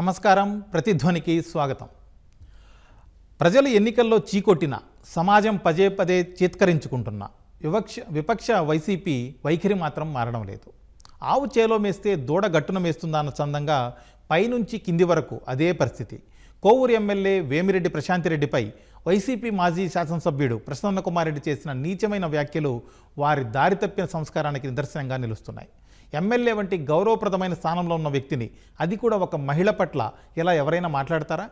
నమస్కారం. ప్రతిధ్వనికి స్వాగతం. ప్రజలు ఎన్నికల్లో చీకొట్టిన సమాజం పదే పదే చేత్కరించుకుంటున్న విపక్ష వైసీపీ వైఖరి మాత్రం మారడం లేదు. ఆవు చేలో మేస్తే దూడ గట్టున మేస్తుందా అన్న చందంగా పైనుంచి కింది వరకు అదే పరిస్థితి. కోవూరు ఎమ్మెల్యే వేమిరెడ్డి ప్రశాంతిరెడ్డిపై వైసీపీ మాజీ శాసనసభ్యుడు ప్రసన్న కుమార్ రెడ్డి చేసిన నీచమైన వ్యాఖ్యలు వారి దారి తప్పిన సంస్కారానికి నిదర్శనంగా నిలుస్తున్నాయి. ఎమ్మెల్యే వంటి గౌరవప్రదమైన స్థానంలో ఉన్న వ్యక్తిని, అది కూడా ఒక మహిళ పట్ల ఇలా ఎవరైనా మాట్లాడతారా?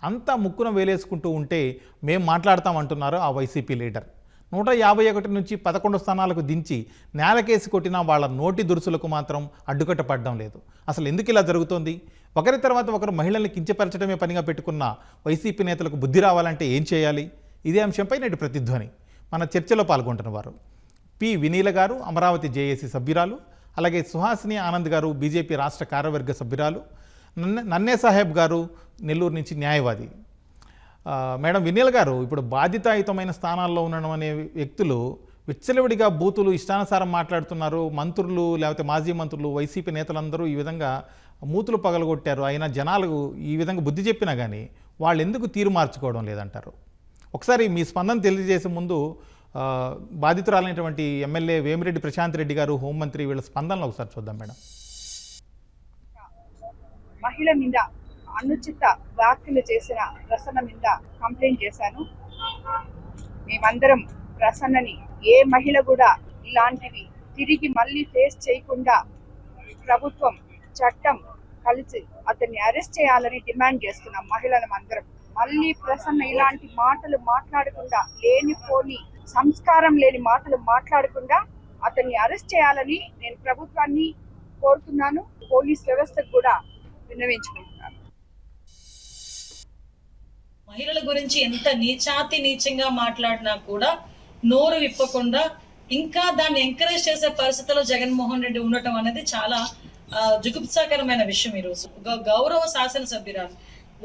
అంతా ముక్కున వేలేసుకుంటూ ఉంటే మేం మాట్లాడతామంటున్నారు ఆ వైసీపీ లీడర్. 151 నుంచి 11 స్థానాలకు దించి నేలకేసి కొట్టినా వాళ్ళ నోటి దురుసులకు మాత్రం అడ్డుకట్ట పడడం లేదు. అసలు ఎందుకు ఇలా జరుగుతోంది? ఒకరి తర్వాత ఒకరు మహిళల్ని కించపరచడమే పనిగా పెట్టుకున్న వైసీపీ నేతలకు బుద్ధి రావాలంటే ఏం చేయాలి? ఇదే అంశంపై నేటి ప్రతిధ్వని. మన చర్చలో పాల్గొంటున్న వారు పి వినీల గారు, అమరావతి జేఏసీ సభ్యురాలు, అలాగే సుహాసిని ఆనంద్ గారు, బీజేపీ రాష్ట్ర కార్యవర్గ సభ్యురాలు, నన్నే సాహెబ్ గారు, నెల్లూరు నుంచి న్యాయవాది. మేడం వినీల గారు, ఇప్పుడు బాధ్యతాయుతమైన స్థానాల్లో ఉండడం అనే వ్యక్తులు విచ్చలవిడిగా బూతులు ఇష్టానుసారం మాట్లాడుతున్నారు. మంత్రులు, లేకపోతే మాజీ మంత్రులు, వైసీపీ నేతలందరూ ఈ విధంగా మూతులు పగలగొట్టారు. అయినా జనాలు ఈ విధంగా బుద్ధి చెప్పినా కానీ వాళ్ళు ఎందుకు తీరు మార్చుకోవడం లేదంటారు? ఒకసారి మీ స్పందన తెలియజేసే ముందు బాధితురాలైనటువంటి ఎమ్మెల్యే వేమిరెడ్డి ప్రశాంతిరెడ్డి గారు, హోంమంత్రి, వీళ్ళ స్పందనలు ఒకసారి చూద్దాం మేడం. మహిళ మీద అనుచిత వ్యాఖ్యలు చేసిన ప్రసన్న మీద కంప్లైంట్ చేశాను. మేమందరం ప్రసన్నని, ఏ మహిళ కూడా ఇలాంటివి తిరిగి మళ్ళీ ఫేస్ చేయకుండా ప్రభుత్వం, చట్టం కలిసి అతన్ని అరెస్ట్ చేయాలని డిమాండ్ చేస్తున్నాం. మహిళలం అందరం మళ్ళీ ప్రసన్న ఇలాంటి మాటలు మాట్లాడకుండా, లేనిపోని సంస్కారం లేని మాటలు మాట్లాడకుండా అతన్ని అరెస్ట్ చేయాలని నేను ప్రభుత్వాన్ని కోరుతున్నాను. పోలీస్ వ్యవస్థకు కూడా విన్నవించుకుంటున్నాను. మహిళల గురించి ఎంత నీచంగా మాట్లాడినా కూడా నోరు విప్పకుండా ఇంకా దాన్ని ఎంకరేజ్ చేసే పరిస్థితుల్లో జగన్మోహన్ రెడ్డి ఉండటం అనేది చాలా జుగుప్సాకరమైన విషయం. ఈరోజు గౌరవ శాసనసభ్యురాలు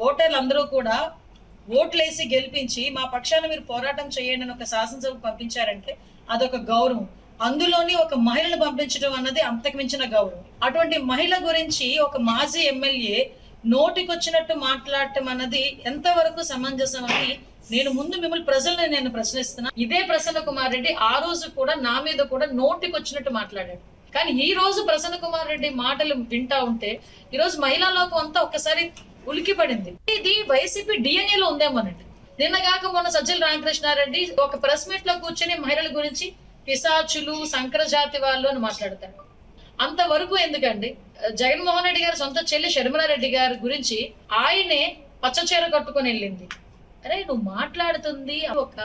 ఓటర్లు అందరూ కూడా ఓట్లేసి గెలిపించి మా పక్షాన మీరు పోరాటం చేయండి అని ఒక శాసనసభకు పంపించారంటే అదొక గౌరవం. అందులోని ఒక మహిళను పంపించడం అన్నది అంతకు మించిన గౌరవం. అటువంటి మహిళ గురించి ఒక మాజీ ఎమ్మెల్యే నోటికొచ్చినట్టు మాట్లాడటం అన్నది ఎంతవరకు సమంజసం అని మిమ్మల్ని ప్రజల్ని నేను ప్రశ్నిస్తున్నా. ఇదే ప్రసన్న కుమార్ రెడ్డి ఆ రోజు కూడా నా మీద కూడా నోటికొచ్చినట్టు మాట్లాడాడు. కానీ ఈ రోజు ప్రసన్న కుమార్ రెడ్డి మాటలు వింటా ఉంటే ఈ రోజు మహిళా లోకం అంతా ఒక్కసారి ఉలికి పడింది. ఇది వైసీపీ డిఎన్ఏలో ఉందేమోనండి. నిన్నగాక మొన్న సజ్జల రామకృష్ణారెడ్డి ఒక ప్రెస్ మీట్ లో కూర్చొని మహిళల గురించి పిశాచులు, సంకర జాతి వాళ్ళు అని మాట్లాడతాడు. అంతవరకు ఎందుకండి? జగన్మోహన్ రెడ్డి గారి సొంత చెల్లి షర్మిలారెడ్డి గారి గురించి ఆయనే పచ్చచీర కట్టుకొని వెళ్ళింది. అరే, నువ్వు మాట్లాడుతుంది ఒక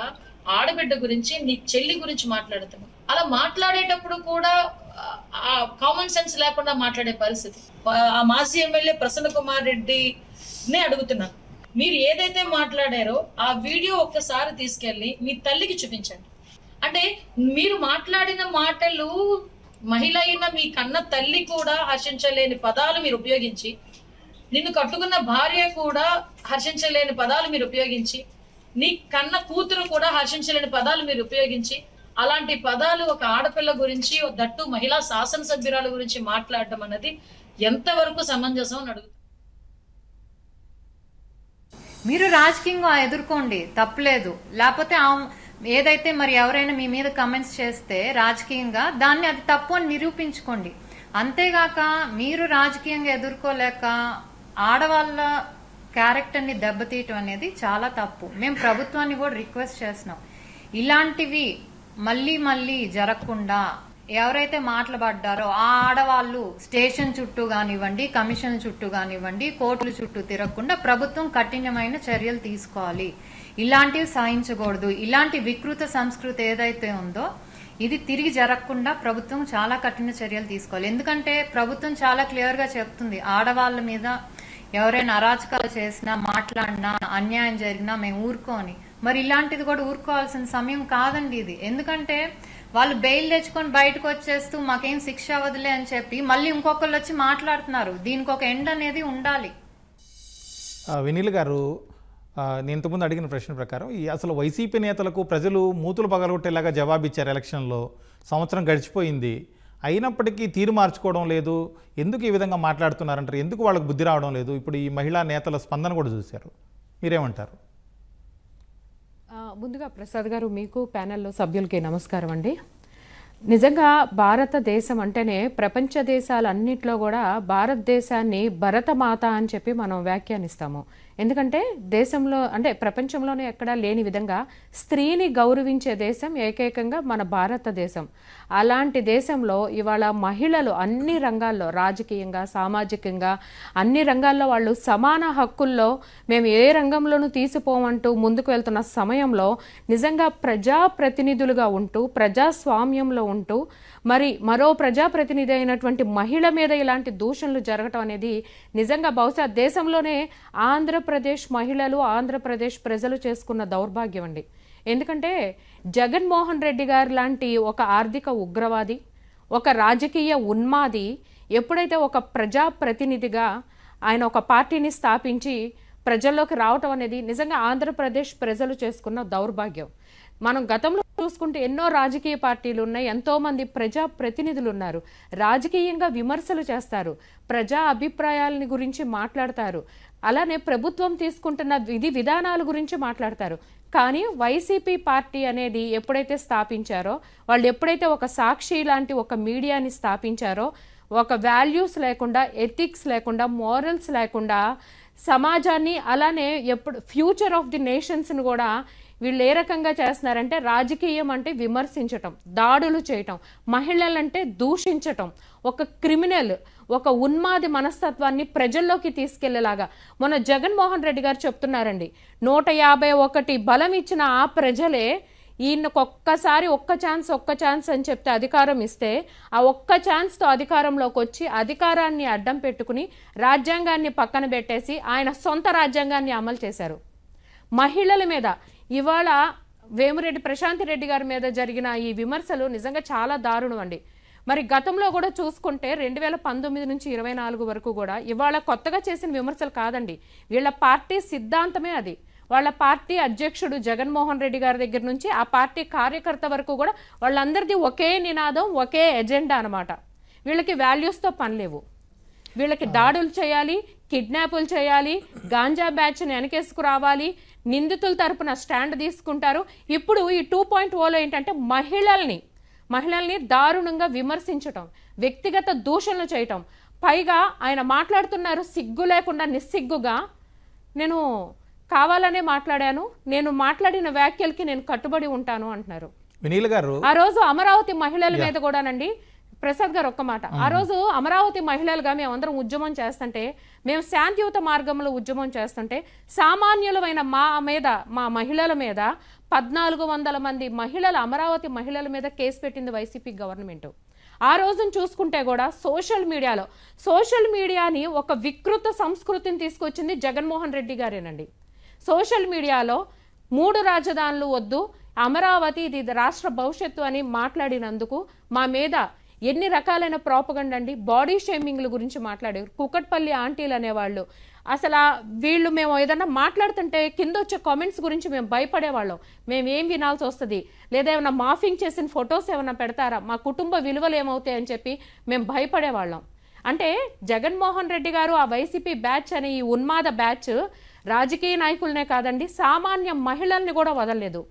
ఆడబిడ్డ గురించి, నీ చెల్లి గురించి మాట్లాడుతున్నావు. అలా మాట్లాడేటప్పుడు కూడా కామన్ సెన్స్ లేకుండా మాట్లాడే పరిస్థితి. ఆ మాజీ ఎమ్మెల్యే ప్రసన్న కుమార్ రెడ్డినే అడుగుతున్నాను, మీరు ఏదైతే మాట్లాడారో ఆ వీడియో ఒక్కసారి తీసుకెళ్లి మీ తల్లికి చూపించండి. అంటే మీరు మాట్లాడిన మాటలు మహిళ అయిన మీ కన్న తల్లి కూడా హర్షించలేని పదాలు మీరు ఉపయోగించి, నిన్ను కట్టుకున్న భార్య కూడా హర్షించలేని పదాలు మీరు ఉపయోగించి, నీ కన్న కూతురు కూడా హర్షించలేని పదాలు మీరు ఉపయోగించి, అలాంటి పదాలు ఒక ఆడపిల్ల గురించి, దట్టు మహిళా శాసనసభ్యురాల గురించి మాట్లాడటం అన్నది ఎంతవరకు సమంజసం అని అడుగుతుంది. మీరు రాజకీయంగా ఎదుర్కోండి, తప్పలేదు. లేకపోతే ఏదైతే మరి ఎవరైనా మీ మీద కమెంట్స్ చేస్తే రాజకీయంగా దాన్ని అది తప్పు అని నిరూపించుకోండి. అంతేగాక మీరు రాజకీయంగా ఎదుర్కోలేక ఆడవాళ్ళ క్యారెక్టర్ని దెబ్బతీయటం అనేది చాలా తప్పు. మేము ప్రభుత్వాన్ని కూడా రిక్వెస్ట్ చేస్తున్నాం, ఇలాంటివి మళ్ళీ జరగకుండా ఎవరైతే మాటలు పడ్డారో ఆ ఆడవాళ్ళు స్టేషన్ చుట్టూ కానివ్వండి, కమిషన్ చుట్టూ కానివ్వండి, కోర్టుల చుట్టూ తిరగకుండా ప్రభుత్వం కఠినమైన చర్యలు తీసుకోవాలి. ఇలాంటివి సహించకూడదు. ఇలాంటి వికృత సంస్కృతి ఏదైతే ఉందో ఇది తిరిగి జరగకుండా ప్రభుత్వం చాలా కఠిన చర్యలు తీసుకోవాలి. ఎందుకంటే ప్రభుత్వం చాలా క్లియర్ గా చెప్తుంది, ఆడవాళ్ళ మీద ఎవరైనా అరాచకాలు చేసినా, మాట్లాడినా, అన్యాయం జరిగినా మేము ఊరుకోని. మరి ఇలాంటిది కూడా ఊరుకోవాల్సిన సమయం కాదండి ఇది. ఎందుకంటే వాళ్ళు బెయిల్ తెచ్చుకొని బయటకు వచ్చేస్తూ మాకేం శిక్ష అవ్వదులే అని చెప్పి మళ్ళీ ఇంకొకళ్ళు వచ్చి మాట్లాడుతున్నారు. దీనికి ఒక ఎండ్ అనేది ఉండాలి. వినీల్ గారు, నేను ఇంతకుముందు అడిగిన ప్రశ్న ప్రకారం అసలు వైసీపీ నేతలకు ప్రజలు మూతులు పగలగొట్టేలాగా జవాబిచ్చారు. ఎలక్షన్లో సంవత్సరం గడిచిపోయింది. అయినప్పటికీ తీరు మార్చుకోవడం లేదు. ఎందుకు ఈ విధంగా మాట్లాడుతున్నారంటారు? ఎందుకు వాళ్ళకు బుద్ధి రావడం లేదు? ఇప్పుడు ఈ మహిళా నేతల స్పందన కూడా చూశారు, మీరేమంటారు? ముందుగా ప్రసాద్ గారు, మీకు ప్యానెల్లో సభ్యులకి నమస్కారం అండి. నిజంగా భారతదేశం అంటేనే ప్రపంచ దేశాలన్నింటిలో కూడా భారతదేశాన్ని భరతమాత అని చెప్పి మనం వ్యాఖ్యానిస్తాము. ఎందుకంటే దేశంలో అంటే ప్రపంచంలోనే ఎక్కడా లేని విధంగా స్త్రీని గౌరవించే దేశం ఏకైకంగా మన భారతదేశం. అలాంటి దేశంలో ఇవాళ మహిళలు అన్ని రంగాల్లో, రాజకీయంగా, సామాజికంగా అన్ని రంగాల్లో వాళ్ళు సమాన హక్కుల్లో మేము ఏ రంగంలోనూ తీసిపోమంటూ ముందుకు వెళ్తున్న సమయంలో నిజంగా ప్రజాప్రతినిధులుగా ఉంటూ ప్రజాస్వామ్యంలో ఉంటూ మరి మరో ప్రజాప్రతినిధి అయినటువంటి మహిళ మీద ఇలాంటి దూషణలు జరగటం అనేది నిజంగా బహుశా దేశంలోనే ఆంధ్రప్రదేశ్ మహిళలు, ఆంధ్రప్రదేశ్ ప్రజలు చేసుకున్న దౌర్భాగ్యం అండి. ఎందుకంటే జగన్మోహన్ రెడ్డి గారు లాంటి ఒక ఆర్థిక ఉగ్రవాది, ఒక రాజకీయ ఉన్మాది ఎప్పుడైతే ఒక ప్రజాప్రతినిధిగా ఆయన ఒక పార్టీని స్థాపించి ప్రజల్లోకి రావటం అనేది నిజంగా ఆంధ్రప్రదేశ్ ప్రజలు చేసుకున్న దౌర్భాగ్యం. మనం గతంలో చూసుకుంటే ఎన్నో రాజకీయ పార్టీలు ఉన్నాయి, ఎంతోమంది ప్రజా ప్రతినిధులు ఉన్నారు. రాజకీయంగా విమర్శలు చేస్తారు, ప్రజా అభిప్రాయాలని గురించి మాట్లాడతారు, అలానే ప్రభుత్వం తీసుకుంటున్న విధానాల గురించి మాట్లాడతారు. కానీ వైసీపీ పార్టీ అనేది ఎప్పుడైతే స్థాపించారో, వాళ్ళు ఎప్పుడైతే ఒక సాక్షి లాంటి ఒక మీడియాని స్థాపించారో, ఒక వాల్యూస్ లేకుండా, ఎథిక్స్ లేకుండా, మోరల్స్ లేకుండా సమాజాన్ని, అలానే ఎప్పుడు ఫ్యూచర్ ఆఫ్ ది నేషన్స్ని కూడా వీళ్ళు ఏ రకంగా చేస్తున్నారంటే రాజకీయం అంటే విమర్శించటం, దాడులు చేయటం, మహిళలంటే దూషించటం, ఒక క్రిమినల్, ఒక ఉన్మాది మనస్తత్వాన్ని ప్రజల్లోకి తీసుకెళ్లేలాగా మన జగన్మోహన్ రెడ్డి గారు చెప్తున్నారండి. 151 బలం ఇచ్చిన ఆ ప్రజలే ఈయనకు ఒక్క ఛాన్స్ అని చెప్తే అధికారం ఇస్తే ఆ ఒక్క ఛాన్స్తో అధికారంలోకి వచ్చి అధికారాన్ని అడ్డం పెట్టుకుని రాజ్యాంగాన్ని పక్కన పెట్టేసి ఆయన సొంత రాజ్యాంగాన్ని అమలు చేశారు. మహిళల మీద ఇవాళ వేమిరెడ్డి ప్రశాంత్ రెడ్డి గారి మీద జరిగిన ఈ విమర్శలు నిజంగా చాలా దారుణం అండి. మరి గతంలో కూడా చూసుకుంటే 2019 నుంచి 24 వరకు కూడా ఇవాళ కొత్తగా చేసిన విమర్శలు కాదండి, వీళ్ళ పార్టీ సిద్ధాంతమే అది. వాళ్ళ పార్టీ అధ్యక్షుడు జగన్మోహన్ రెడ్డి గారి దగ్గర నుంచి ఆ పార్టీ కార్యకర్త వరకు కూడా వాళ్ళందరిది ఒకే నినాదం, ఒకే ఎజెండా అనమాట. వీళ్ళకి వాల్యూస్తో పని లేవు. వీళ్ళకి దాడులు చేయాలి, కిడ్నాపులు చేయాలి, గాంజా బ్యాచ్ని వెనకేసుకు రావాలి, నిందితుల తరపున స్టాండ్ తీసుకుంటారు. ఇప్పుడు ఈ 2.0లో ఏంటంటే మహిళల్ని దారుణంగా విమర్శించటం, వ్యక్తిగత దూషణలు చేయటం. పైగా ఆయన మాట్లాడుతున్నారు సిగ్గు లేకుండా, నిస్సిగ్గుగా. నేను కావాలనే మాట్లాడాను, నేను మాట్లాడిన వ్యాఖ్యలకి నేను కట్టుబడి ఉంటాను అంటున్నారు. వినీల్ గారు, ఆ రోజు అమరావతి మహిళల మీద కూడానండి ప్రసాద్ గారు ఒక్క మాట, ఆ రోజు అమరావతి మహిళలుగా మేమందరం ఉద్యమం చేస్తుంటే, మేము శాంతియుత మార్గంలో ఉద్యమం చేస్తుంటే సామాన్యులమైన మా మహిళల మీద 1400 మంది మహిళలు, అమరావతి మహిళల మీద కేసు పెట్టింది వైసీపీ గవర్నమెంట్. ఆ రోజును చూసుకుంటే కూడా సోషల్ మీడియాని ఒక వికృత సంస్కృతిని తీసుకొచ్చింది జగన్మోహన్ రెడ్డి గారేనండి. సోషల్ మీడియాలో 3 రాజధానులు వద్దు, అమరావతి ఇది రాష్ట్ర భవిష్యత్తు అని మాట్లాడినందుకు మా మీద ఎన్ని రకాలైన ప్రాపగండా అండి. బాడీ షేమింగ్ల గురించి మాట్లాడారు, కుకట్పల్లి ఆంటీలు అనేవాళ్ళు. అసలు వీళ్ళు మేము ఏదన్నా మాట్లాడుతుంటే కింద వచ్చే కామెంట్స్ గురించి మేము భయపడేవాళ్ళం. మేము ఏం వినాల్సి వస్తుంది, లేదా ఏమైనా మాఫింగ్ చేసిన ఫొటోస్ ఏమైనా పెడతారా, మా కుటుంబ విలువలు ఏమవుతాయని చెప్పి మేము భయపడేవాళ్ళం. అంటే జగన్మోహన్ రెడ్డి గారు ఆ వైసీపీ బ్యాచ్ అనే ఈ ఉన్మాద బ్యాచ్ రాజకీయ నాయకులనే కాదండి, సామాన్య మహిళల్ని కూడా వదలలేదు.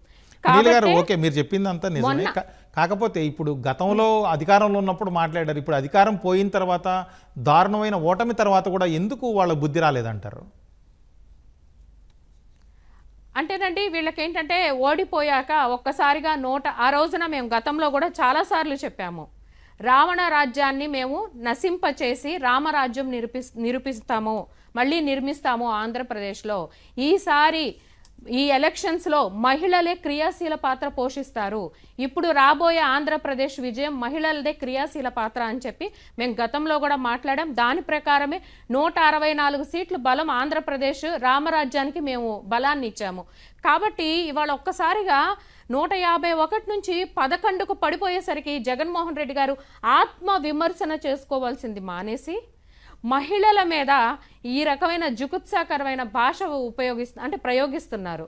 ఓకే, మీరు చెప్పిందంతా నిజమే. కాకపోతే ఇప్పుడు గతంలో అధికారంలో ఉన్నప్పుడు మాట్లాడారు, ఇప్పుడు అధికారం పోయిన తర్వాత, దారుణమైన ఓటమి తర్వాత కూడా ఎందుకు వాళ్ళ బుద్ధి రాలేదంటారు? అంటేనండి వీళ్ళకి ఏంటంటే ఓడిపోయాక ఒక్కసారిగా ఆ రోజున మేము గతంలో కూడా చాలాసార్లు చెప్పాము, రావణ రాజ్యాన్ని మేము నశింపచేసి రామరాజ్యం నిరూపిస్తాము, మళ్ళీ నిర్మిస్తాము ఆంధ్రప్రదేశ్లో. ఈసారి ఈ ఎలక్షన్స్లో మహిళలే క్రియాశీల పాత్ర పోషిస్తారు, ఇప్పుడు రాబోయే ఆంధ్రప్రదేశ్ విజయం మహిళలదే క్రియాశీల పాత్ర అని చెప్పి మేము గతంలో కూడా మాట్లాడాం. దాని ప్రకారమే 164 సీట్లు బలం ఆంధ్రప్రదేశ్ రామరాజ్యానికి మేము బలాన్ని ఇచ్చాము. కాబట్టి ఇవాళ ఒక్కసారిగా 151 నుంచి 11కు పడిపోయేసరికి జగన్మోహన్ రెడ్డి గారు ఆత్మ విమర్శన చేసుకోవాల్సింది మానేసి మహిళల మీద ఈ రకమైన జుగుత్సాకరమైన భాష ప్రయోగిస్తున్నారు.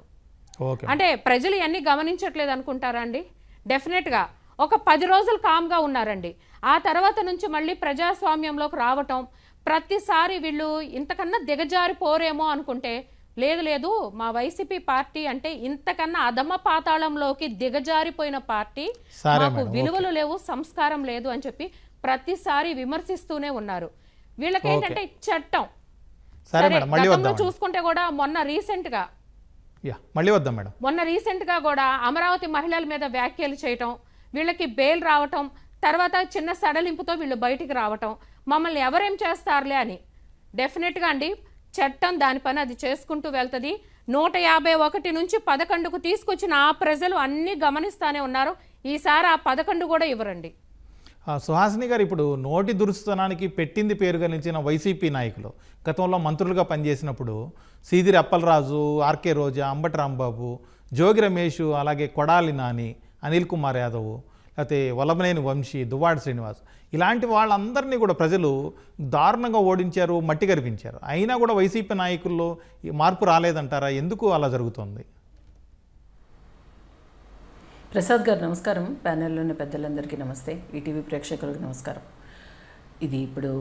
అంటే ప్రజలు ఇవన్నీ గమనించట్లేదు అనుకుంటారా అండి? డెఫినెట్గా ఒక 10 రోజులు కామ్గా ఉన్నారండి. ఆ తర్వాత నుంచి మళ్ళీ ప్రజాస్వామ్యంలోకి రావటం, ప్రతిసారి వీళ్ళు ఇంతకన్నా దిగజారిపోరేమో అనుకుంటే లేదు లేదు, మా వైసీపీ పార్టీ అంటే ఇంతకన్నా అధమ పాతాళంలోకి దిగజారిపోయిన పార్టీ, మాకు విలువలు లేవు, సంస్కారం లేదు అని చెప్పి ప్రతిసారి విమర్శిస్తూనే ఉన్నారు. వీళ్ళకి ఏంటంటే చట్టం గతంలో చూసుకుంటే కూడా మొన్న రీసెంట్ గా కూడా అమరావతి మహిళల మీద వ్యాఖ్యలు చేయటం, వీళ్ళకి బెయిల్ రావటం, తర్వాత చిన్న సడలింపుతో వీళ్ళు బయటికి రావటం, మమ్మల్ని ఎవరేం చేస్తారులే అని. డెఫినెట్గా అండి, చట్టం దాని పని అది చేసుకుంటూ వెళ్తుంది. 151 నుంచి 11కు తీసుకొచ్చిన ఆ ప్రజలు అన్నీ గమనిస్తానే ఉన్నారు. ఈసారి ఆ 11 కూడా ఇవ్వరండి. సుహాసిని గారు, ఇప్పుడు నోటి దురుస్తనానికి పెట్టింది పేరుగా నిలిచిన వైసీపీ నాయకులు గతంలో మంత్రులుగా పనిచేసినప్పుడు సీదిరి అప్పలరాజు, ఆర్కే రోజా, అంబటి రాంబాబు, జోగి రమేష్, అలాగే కొడాలి నాని, అనిల్ కుమార్ యాదవ్, లేకపోతే వల్లభనేని వంశీ, దువ్వాడ శ్రీనివాస్, ఇలాంటి వాళ్ళందరినీ కూడా ప్రజలు దారుణంగా ఓడించారు, మట్టి కరిపించారు. అయినా కూడా వైసీపీ నాయకుల్లో మార్పు రాలేదంటారా? ఎందుకు అలా జరుగుతుంది? ప్రసాద్ గారు నమస్కారం, ప్యానెల్లోని పెద్దలందరికీ నమస్తే, ఈటీవీ ప్రేక్షకులకు నమస్కారం. ఇది ఇప్పుడు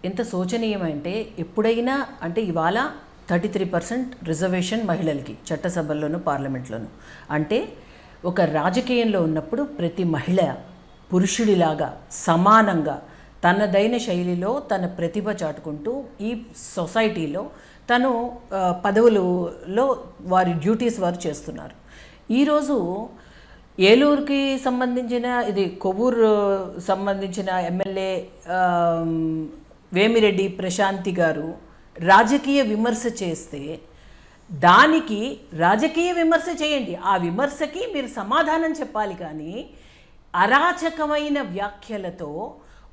ఎంత శోచనీయమంటే, ఎప్పుడైనా అంటే ఇవాళ 33% రిజర్వేషన్ మహిళలకి చట్టసభల్లోనూ పార్లమెంట్లోనూ. అంటే ఒక రాజకీయంలో ఉన్నప్పుడు ప్రతి మహిళ పురుషుడిలాగా సమానంగా తనదైన శైలిలో తన ప్రతిభ చాటుకుంటూ ఈ సొసైటీలో తను పదవులలో వారి డ్యూటీస్ వారు చేస్తున్నారు. ఈరోజు ఏలూరుకి సంబంధించిన కొవ్వూరు సంబంధించిన ఎమ్మెల్యే వేమిరెడ్డి ప్రశాంతి గారు రాజకీయ విమర్శ చేస్తే దానికి రాజకీయ విమర్శ చేయండి, ఆ విమర్శకి మీరు సమాధానం చెప్పాలి. కానీ అరాచకమైన వ్యాఖ్యలతో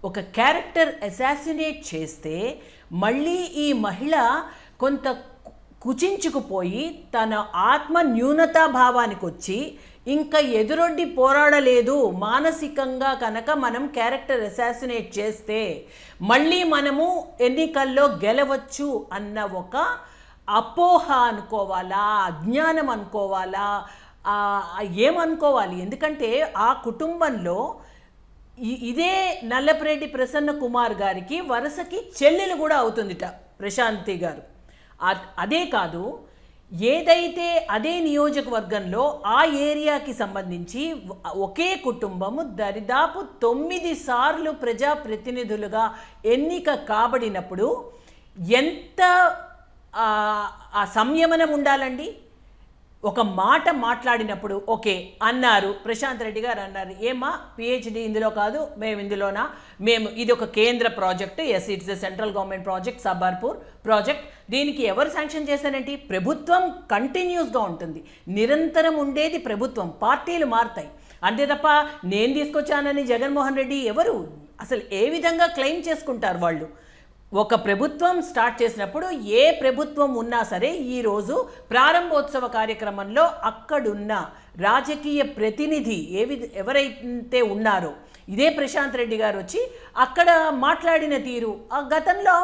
ఒక క్యారెక్టర్ అసాసినేట్ చేస్తే మళ్ళీ ఈ మహిళ కొంత కుచించుకుపోయి తన ఆత్మ న్యూనతా భావానికి వచ్చి ఇంకా ఎదురొడ్డి పోరాడలేదు, మానసికంగా కనుక మనం క్యారెక్టర్ అసాసినేట్ చేస్తే మళ్ళీ మనము ఎన్నికల్లో గెలవచ్చు అన్న ఒక అపోహ అనుకోవాలా, అజ్ఞానం అనుకోవాలా, ఏమనుకోవాలి? ఎందుకంటే ఆ కుటుంబంలో ఇదే నల్లపరెడ్డి ప్రసన్న కుమార్ గారికి వరుసకి చెల్లెలు కూడా అవుతుందిట ప్రశాంతి గారు. అదే కాదు, ఏదైతే అదే నియోజకవర్గంలో ఆ ఏరియాకి సంబంధించి ఒకే కుటుంబము దరిదాపు 9 సార్లు ప్రజాప్రతినిధులుగా ఎన్నిక కాబడినప్పుడు ఎంత ఆ సంయమనం ఉండాలండి. ఒక మాట మాట్లాడినప్పుడు ఓకే అన్నారు, ప్రశాంత్ రెడ్డి గారు అన్నారు, ఏమా పిహెచ్డి ఇందులో కాదు, మేము ఇందులోనా, మేము ఇది ఒక కేంద్ర project, yes it's a central government project, Sabarpur project, దీనికి ఎవరు శాంక్షన్ చేశారంటే ప్రభుత్వం కంటిన్యూస్గా ఉంటుంది, నిరంతరం ఉండేది ప్రభుత్వం, పార్టీలు మారుతాయి అంతే తప్ప నేను తీసుకొచ్చానని జగన్మోహన్ రెడ్డి ఎవరు అసలు ఏ విధంగా క్లెయిమ్ చేసుకుంటారు వాళ్ళు? ఒక ప్రభుత్వం స్టార్ట్ చేసినప్పుడు ఏ ప్రభుత్వం ఉన్నా సరే ఈరోజు ప్రారంభోత్సవ కార్యక్రమంలో అక్కడున్న రాజకీయ ప్రతినిధి ఎవరైతే ఉన్నారో ఇదే ప్రశాంత్ రెడ్డి గారు వచ్చి అక్కడ మాట్లాడిన తీరు గతంలో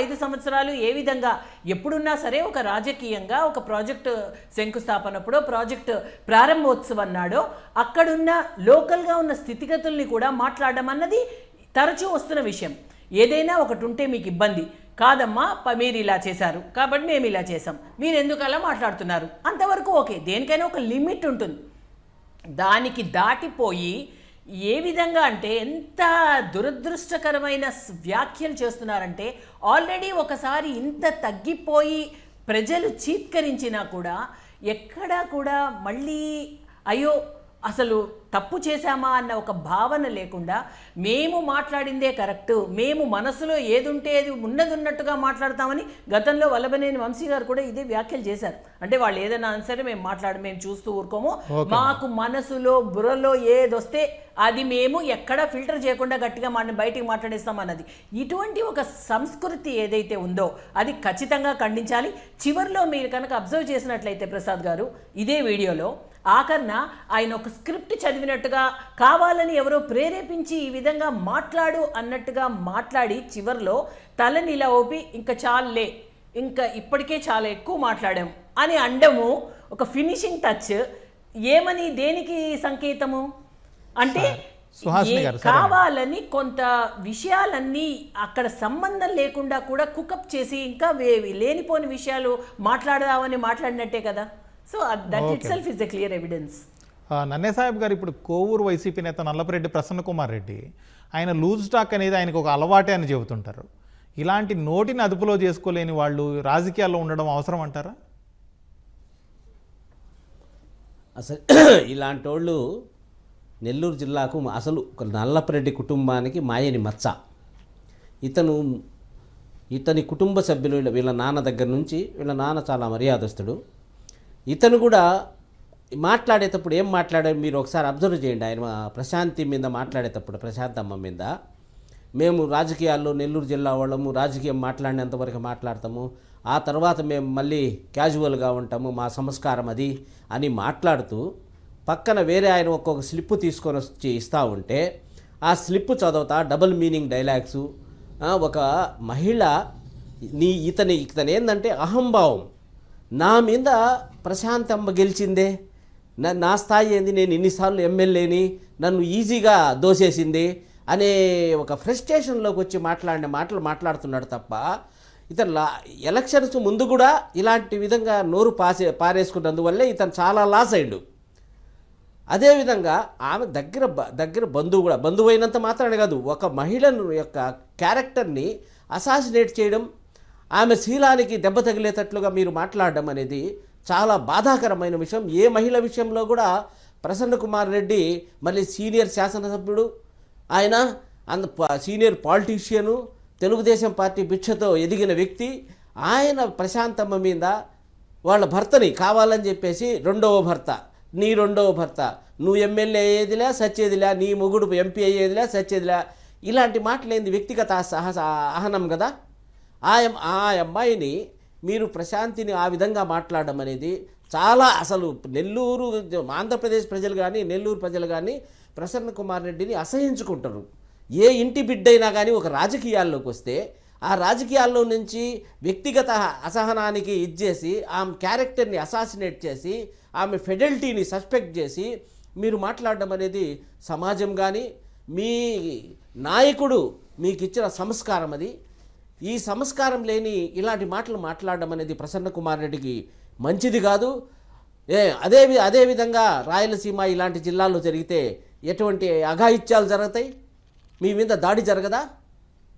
5 సంవత్సరాలు ఏ విధంగా ఎప్పుడున్నా సరే ఒక రాజకీయంగా ఒక ప్రాజెక్టు శంకుస్థాపనప్పుడో ప్రాజెక్టు ప్రారంభోత్సవం నాడో అక్కడున్న లోకల్గా ఉన్న స్థితిగతుల్ని కూడా మాట్లాడడం అన్నది తరచూ వస్తున్న విషయం. ఏదైనా ఒకటి ఉంటే మీకు ఇబ్బంది కాదమ్మా, మీరు ఇలా చేశారు కాబట్టి మేము ఇలా చేసాం, మీరు ఎందుకు అలా మాట్లాడుతున్నారు, అంతవరకు ఓకే. దేనికైనా ఒక లిమిట్ ఉంటుంది. దానికి దాటిపోయి ఏ విధంగా అంటే ఎంత దురదృష్టకరమైన వ్యాఖ్యలు చేస్తున్నారంటే, ఆల్రెడీ ఒకసారి ఇంత తగ్గిపోయి ప్రజలు చీత్కరించినా కూడా ఎక్కడా కూడా మళ్ళీ అయ్యో అసలు తప్పు చేశామా అన్న ఒక భావన లేకుండా మేము మాట్లాడిందే కరెక్టు, మేము మనసులో ఏదుంటే అది ఉన్నట్టుగా మాట్లాడతామని గతంలో వల్లభనేని వంశీ గారు కూడా ఇదే వ్యాఖ్యలు చేశారు. అంటే వాళ్ళు ఏదైనా సరే మేము చూస్తూ ఊరుకోము, మాకు మనసులో బుర్రలో ఏదొస్తే అది మేము ఎక్కడా ఫిల్టర్ చేయకుండా గట్టిగా బయటికి మాట్లాడేస్తామన్నది. ఇటువంటి ఒక సంస్కృతి ఏదైతే ఉందో అది ఖచ్చితంగా ఖండించాలి. చివరిలో మీరు కనుక అబ్జర్వ్ చేసినట్లయితే ప్రసాద్ గారు ఇదే వీడియోలో ఆఖరణ ఆయన ఒక స్క్రిప్ట్ చదివినట్టుగా కావాలని ఎవరో ప్రేరేపించి ఈ విధంగా మాట్లాడు అన్నట్టుగా మాట్లాడి చివరిలో తలని ఇలా ఊపి ఇంకా చాలులే, ఇంకా ఇప్పటికే చాలా ఎక్కువ మాట్లాడాం అని అండము ఒక ఫినిషింగ్ టచ్. ఏమని, దేనికి సంకేతము అంటే సుహాసిని గారు, సరే. కావాలని కొంత విషయాలన్నీ అక్కడ సంబంధం లేకుండా కూడా కుకప్ చేసి ఇంకా లేనిపోని విషయాలు మాట్లాడదామని మాట్లాడినట్టే కదా. So that it self is a clear evidence. నన్నే సాహెబ్ గారు, ఇప్పుడు కోవూరు వైసీపీ నేత నల్లపరెడ్డి ప్రసన్న కుమార్ రెడ్డి ఆయన లూజ్ టాక్ అనేది ఆయనకు ఒక అలవాటే అని చెబుతుంటారు. ఇలాంటి నోటిని అదుపులో చేసుకోలేని వాళ్ళు రాజకీయాల్లో ఉండడం అవసరం అంటారా? అసలు ఇలాంటి వాళ్ళు నెల్లూరు జిల్లాకు అసలు ఒక నల్లపరెడ్డి కుటుంబానికి మాయని మచ్చ. ఇతని కుటుంబ సభ్యులు వీళ్ళ నాన్న దగ్గర నుంచి, వీళ్ళ నాన్న చాలా మర్యాదస్తుడు. ఇతను కూడా మాట్లాడేటప్పుడు ఏం మాట్లాడారు మీరు ఒకసారి అబ్జర్వ్ చేయండి. ఆయన ప్రశాంతి మీద మాట్లాడేటప్పుడు, ప్రశాంతమ్మ మీద, మేము రాజకీయాల్లో నెల్లూరు జిల్లా వాళ్ళము, రాజకీయం మాట్లాడినంతవరకు మాట్లాడతాము, ఆ తర్వాత మేము మళ్ళీ క్యాజువల్గా ఉంటాము, మా సంస్కారం అది అని మాట్లాడుతూ పక్కన వేరే ఆయన ఒక్కొక్క స్లిప్ తీసుకొని వచ్చి ఇస్తూ ఉంటే ఆ స్లిప్ చదువుతా డబుల్ మీనింగ్ డైలాగ్సు. ఒక మహిళ ఇతని ఏంటంటే అహంభావం. నా మీద ప్రశాంతమ్మ గెలిచిందే, నా స్థాయి ఏంది, నేను ఇన్నిసార్లు ఎమ్మెల్యేని, నన్ను ఈజీగా దోసేసింది అనే ఒక ఫ్రస్ట్రేషన్లోకి వచ్చి మాట్లాడిన మాటలు మాట్లాడుతున్నాడు తప్ప ఇతను ఎలక్షన్స్ ముందు కూడా ఇలాంటి విధంగా నోరు పారేసుకున్నందువల్లే ఇతను చాలా లాస్ అయ్యాడు. అదేవిధంగా ఆమె దగ్గర బంధువు అయినంత మాత్రానే కాదు, ఒక మహిళను యొక్క క్యారెక్టర్ని అసాసినేట్ చేయడం, ఆమె శీలానికి దెబ్బ తగిలేటట్లుగా మీరు మాట్లాడడం అనేది చాలా బాధాకరమైన విషయం. ఏ మహిళ విషయంలో కూడా ప్రసన్న కుమార్ రెడ్డి మళ్ళీ సీనియర్ శాసనసభ్యుడు, ఆయన సీనియర్ పాలిటీషియను, తెలుగుదేశం పార్టీ భిక్షతో ఎదిగిన వ్యక్తి. ఆయన ప్రశాంతమ్మ మీద వాళ్ళ భర్తని కావాలని చెప్పేసి నీ రెండవ భర్త, నువ్వు ఎమ్మెల్యే అయ్యేదిలే సచ్చేదిలే, నీ మొగుడు ఎంపీ అయ్యేదిలే సచ్చేదిలే, ఇలాంటి మాటలేంది వ్యక్తిగత అహనం కదా. ఆ అమ్మాయిని మీరు ప్రశాంతిని ఆ విధంగా మాట్లాడడం అనేది చాలా అసలు నెల్లూరు ఆంధ్రప్రదేశ్ ప్రజలు కానీ నెల్లూరు ప్రజలు కానీ ప్రసన్న కుమార్ రెడ్డిని అసహించుకుంటారు. ఏ ఇంటి బిడ్డైనా కానీ ఒక రాజకీయాల్లోకి వస్తే ఆ రాజకీయాల్లో నుంచి వ్యక్తిగత అసహనానికి ఇచ్చేసి ఆమె క్యారెక్టర్ని అసాసినేట్ చేసి ఆమె ఫెడల్టీని సస్పెక్ట్ చేసి మీరు మాట్లాడడం అనేది సమాజం కానీ మీ నాయకుడు మీకు ఇచ్చిన సంస్కారం అది. ఈ సంస్కారం లేని ఇలాంటి మాటలు మాట్లాడడం అనేది ప్రసన్న కుమార్ రెడ్డికి మంచిది కాదు. అదేవిధంగా రాయలసీమ ఇలాంటి జిల్లాల్లో జరిగితే ఎటువంటి అఘాయిత్యాలు జరుగుతాయి? మీ మీద దాడి జరగదా?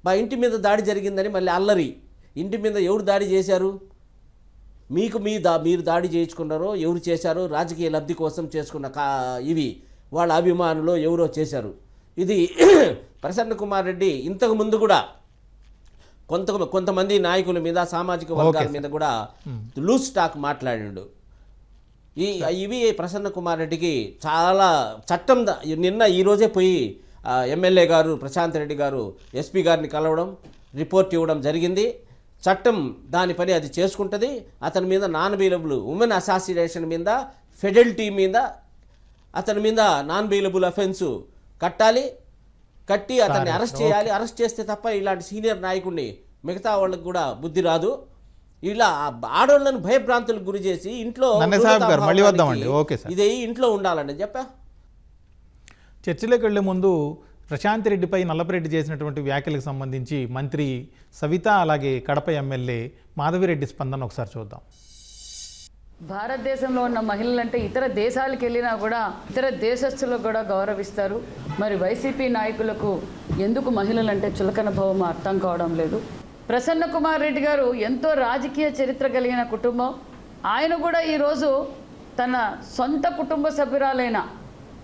మా ఇంటి మీద దాడి జరిగిందని మళ్ళీ అల్లరి. ఇంటి మీద ఎవరు దాడి చేశారు? మీరు దాడి చేయించుకున్నారో ఎవరు చేశారో, రాజకీయ లబ్ధి కోసం చేసుకున్న ఇవి వాళ్ళ అభిమానులు ఎవరో చేశారు. ఇది ప్రసన్న కుమార్ రెడ్డి ఇంతకు ముందు కూడా కొంతమంది నాయకుల మీద, సామాజిక వర్గాల మీద కూడా లూజ్ టాక్ మాట్లాడాడు. ఇవి ప్రసన్న కుమార్ రెడ్డికి చాలా చట్టం. ఈరోజే పోయి ఎమ్మెల్యే గారు ప్రశాంత్ రెడ్డి గారు ఎస్పీ గారిని కలవడం, రిపోర్ట్ ఇవ్వడం జరిగింది. చట్టం దాని పని అది చేసుకుంటుంది. అతని మీద నాన్ బెయిలబుల్ ఉమెన్ అసాసినేషన్ మీద, ఫెడల్టీ మీద అతని మీద నాన్ బెయిలబుల్ అఫెన్స్ కట్టి అతన్ని అరెస్ట్ చేయాలి. అరెస్ట్ చేస్తే తప్ప ఇలాంటి సీనియర్ నాయకుడిని మిగతా వాళ్ళకి కూడా బుద్ధి రాదు. ఇలా ఆడవాళ్ళను భయభ్రాంతులకు గురి చేసి ఇంట్లో ఇదే ఇంట్లో ఉండాలని చెప్పా. చర్చలోకి వెళ్లే ముందు ప్రశాంత్ రెడ్డిపై నల్లపరెడ్డి చేసినటువంటి వ్యాఖ్యలకు సంబంధించి మంత్రి సవిత అలాగే కడప ఎమ్మెల్యే మాధవిరెడ్డి స్పందన ఒకసారి చూద్దాం. భారతదేశంలో ఉన్న మహిళలంటే ఇతర దేశాలకు వెళ్ళినా కూడా ఇతర దేశస్తులకు కూడా గౌరవిస్తారు. మరి వైసీపీ నాయకులకు ఎందుకు మహిళలంటే చులకన భావం అర్థం కావడం లేదు. ప్రసన్న కుమార్ రెడ్డి గారు ఎంతో రాజకీయ చరిత్ర కలిగిన కుటుంబం. ఆయన కూడా ఈరోజు తన సొంత కుటుంబ సభ్యురాలైన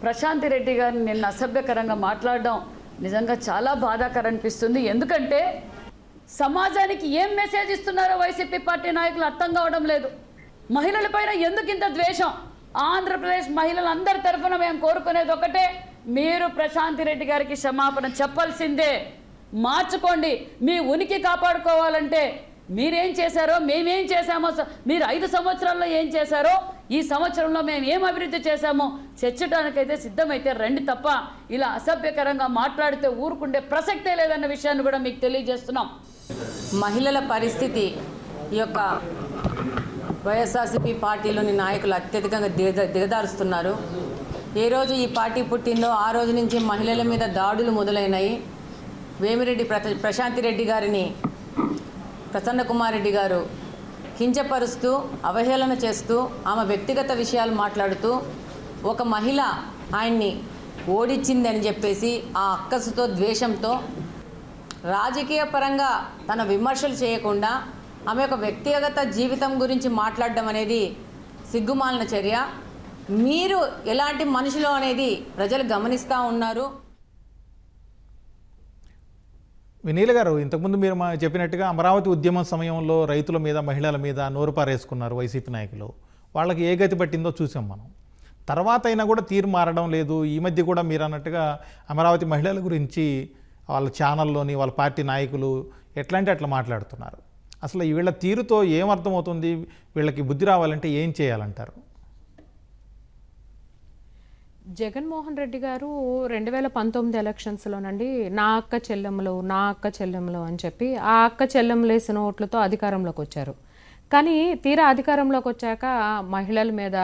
ప్రశాంతి రెడ్డి గారిని నిన్న అసభ్యకరంగా మాట్లాడడం నిజంగా చాలా బాధాకరం అనిపిస్తుంది. ఎందుకంటే సమాజానికి ఏం మెసేజ్ ఇస్తున్నారో వైసీపీ పార్టీ నాయకులు అర్థం కావడం లేదు. మహిళలపైన ఎందుకు ఇంత ద్వేషం? ఆంధ్రప్రదేశ్ మహిళలందరి తరఫున మేము కోరుకునేది ఒకటే, మీరు ప్రశాంతి రెడ్డి గారికి క్షమాపణ చెప్పాల్సిందే. మార్చుకోండి. మీ ఉనికి కాపాడుకోవాలంటే మీరేం చేశారో మేమేం చేశామో, మీరు 5 సంవత్సరాల్లో ఏం చేశారో ఈ సంవత్సరంలో మేము ఏం అభివృద్ధి చేశామో చర్చడానికైతే సిద్ధమైతే రండి తప్ప ఇలా అసభ్యకరంగా మాట్లాడితే ఊరుకుండే ప్రసక్తే లేదన్న విషయాన్ని కూడా మీకు తెలియజేస్తున్నాం. మహిళల పరిస్థితి ఈ యొక్క వైఎస్ఆర్సీపీ పార్టీలోని నాయకులు అత్యధికంగా దిగదారుస్తున్నారు. ఏ రోజు ఈ పార్టీ పుట్టిందో ఆ రోజు నుంచి మహిళల మీద దాడులు మొదలైనాయి. వేమిరెడ్డి ప్రశాంతి రెడ్డి గారిని ప్రసన్న కుమార్ రెడ్డి గారు కించపరుస్తూ అవహేళన చేస్తూ ఆమె వ్యక్తిగత విషయాలు మాట్లాడుతూ ఒక మహిళ ఆయన్ని ఓడించిందని చెప్పేసి ఆ అక్కసుతో ద్వేషంతో రాజకీయ పరంగా తన విమర్శలు చేయకుండా ఆమె యొక్క వ్యక్తిగత జీవితం గురించి మాట్లాడడం అనేది సిగ్గుమాలిన చర్య. మీరు ఎలాంటి మనుషులు అనేది ప్రజలు గమనిస్తూ ఉన్నారు. వినీల గారు, ఇంతకుముందు మీరు చెప్పినట్టుగా అమరావతి ఉద్యమం సమయంలో రైతుల మీద మహిళల మీద నోరు పారేసుకున్నారు వైసీపీ నాయకులు. వాళ్ళకి ఏ గతి పట్టిందో చూసాం మనం. తర్వాత అయినా కూడా తీరు మారడం లేదు. ఈ మధ్య కూడా మీరు అన్నట్టుగా అమరావతి మహిళల గురించి వాళ్ళ ఛానల్లోని వాళ్ళ పార్టీ నాయకులు ఎట్లాంటి అట్లా మాట్లాడుతున్నారు. అసలు వీళ్ళ తీరుతో ఏమర్థమవుతుంది? వీళ్ళకి బుద్ధి రావాలంటే ఏం చేయాలంటారు? జగన్మోహన్ రెడ్డి గారు 2019 ఎలక్షన్స్లోనండి నా అక్క చెల్లెమ్మలు అని చెప్పి ఆ అక్క చెల్లెమ్మలు వేసిన ఓట్లతో అధికారంలోకి వచ్చారు. కానీ తీరా అధికారంలోకి వచ్చాక మహిళల మీద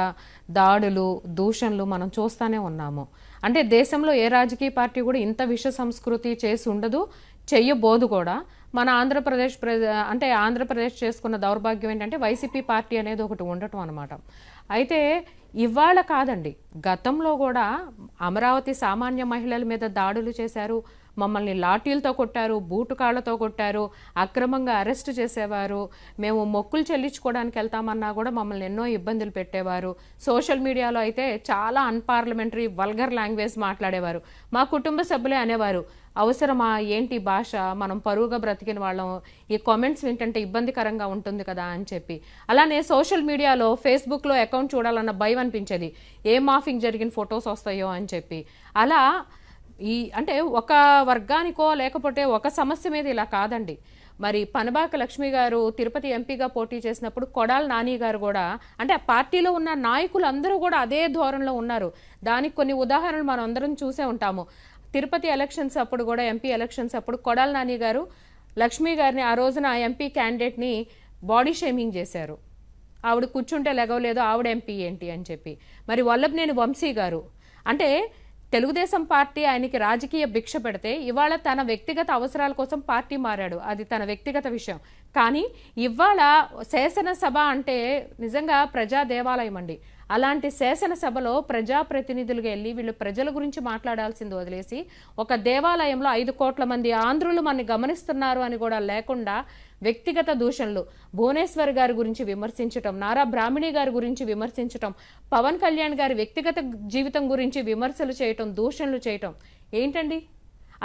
దాడులు, దూషణలు మనం చూస్తూనే ఉన్నాము. అంటే దేశంలో ఏ రాజకీయ పార్టీ కూడా ఇంత విష సంస్కృతి చేసి ఉండదు, చెయ్యబోదు కూడా. మన ఆంధ్రప్రదేశ్ చేసుకున్న దౌర్భాగ్యం ఏంటంటే వైసీపీ పార్టీ అనేది ఒకటి ఉండటం అన్నమాట. అయితే ఇవాళ కాదండి, గతంలో కూడా అమరావతి సామాన్య మహిళల మీద దాడులు చేశారు, మమ్మల్ని లాఠీలతో కొట్టారు, బూటు కాళ్లతో కొట్టారు, అక్రమంగా అరెస్ట్ చేసేవారు. మేము మొక్కులు చెల్లించుకోవడానికి వెళ్తామన్నా కూడా మమ్మల్ని ఎన్నో ఇబ్బందులు పెట్టేవారు. సోషల్ మీడియాలో అయితే చాలా అన్పార్లమెంటరీ వల్గర్ లాంగ్వేజ్ మాట్లాడేవారు. మా కుటుంబ సభ్యులే అనేవారు, అవసరమా ఏంటి భాష, మనం పరువుగా బ్రతికిన వాళ్ళం, ఈ కామెంట్స్ వింటుంటే ఇబ్బందికరంగా ఉంటుంది కదా అని చెప్పి. అలానే సోషల్ మీడియాలో ఫేస్బుక్లో అకౌంట్ చూడాలన్న భయం అనిపించేది, ఏ మాఫింగ్ జరిగిన ఫొటోస్ వస్తాయో అని చెప్పి. అలా అంటే ఒక వర్గానికో లేకపోతే ఒక సమస్య మీద ఇలా కాదండి. మరి పనబాక లక్ష్మి గారు తిరుపతి ఎంపీగా పోటీ చేసినప్పుడు కొడాలి నాని గారు కూడా, అంటే ఆ పార్టీలో ఉన్న నాయకులు అందరూ కూడా అదే ధోరణిలో ఉన్నారు. దానికి కొన్ని ఉదాహరణలు మనం అందరం చూసే ఉంటాము. తిరుపతి ఎలక్షన్స్ అప్పుడు కూడా, ఎంపీ ఎలక్షన్స్ అప్పుడు కొడాలి నాని గారు లక్ష్మి గారిని, ఆ రోజున ఎంపీ క్యాండిడేట్ని బాడీ షేమింగ్ చేశారు. ఆవిడ కూర్చుంటే లెగవలేదు, ఆవిడ ఎంపీ ఏంటి అని చెప్పి. మరి వల్లభనేని వంశీ గారు, అంటే తెలుగుదేశం పార్టీ ఆయనకి రాజకీయ భిక్ష పెడితే ఇవాళ తన వ్యక్తిగత అవసరాల కోసం పార్టీ మారాడు, అది తన వ్యక్తిగత విషయం. కానీ ఇవాళ శాసనసభ అంటే నిజంగా ప్రజా దేవాలయం అండి. అలాంటి శాసనసభలో ప్రజాప్రతినిధులుగా వెళ్ళి వీళ్ళు ప్రజల గురించి మాట్లాడాల్సింది వదిలేసి ఒక దేవాలయంలో 5 కోట్ల మంది ఆంధ్రులు మనని గమనిస్తున్నారు అని కూడా లేకుండా వ్యక్తిగత దూషణలు, భువనేశ్వర్ గారి గురించి విమర్శించటం, నారా బ్రాహ్మణి గారి గురించి విమర్శించటం, పవన్ కళ్యాణ్ గారి వ్యక్తిగత జీవితం గురించి విమర్శలు చేయటం, దూషణలు చేయటం ఏంటండి?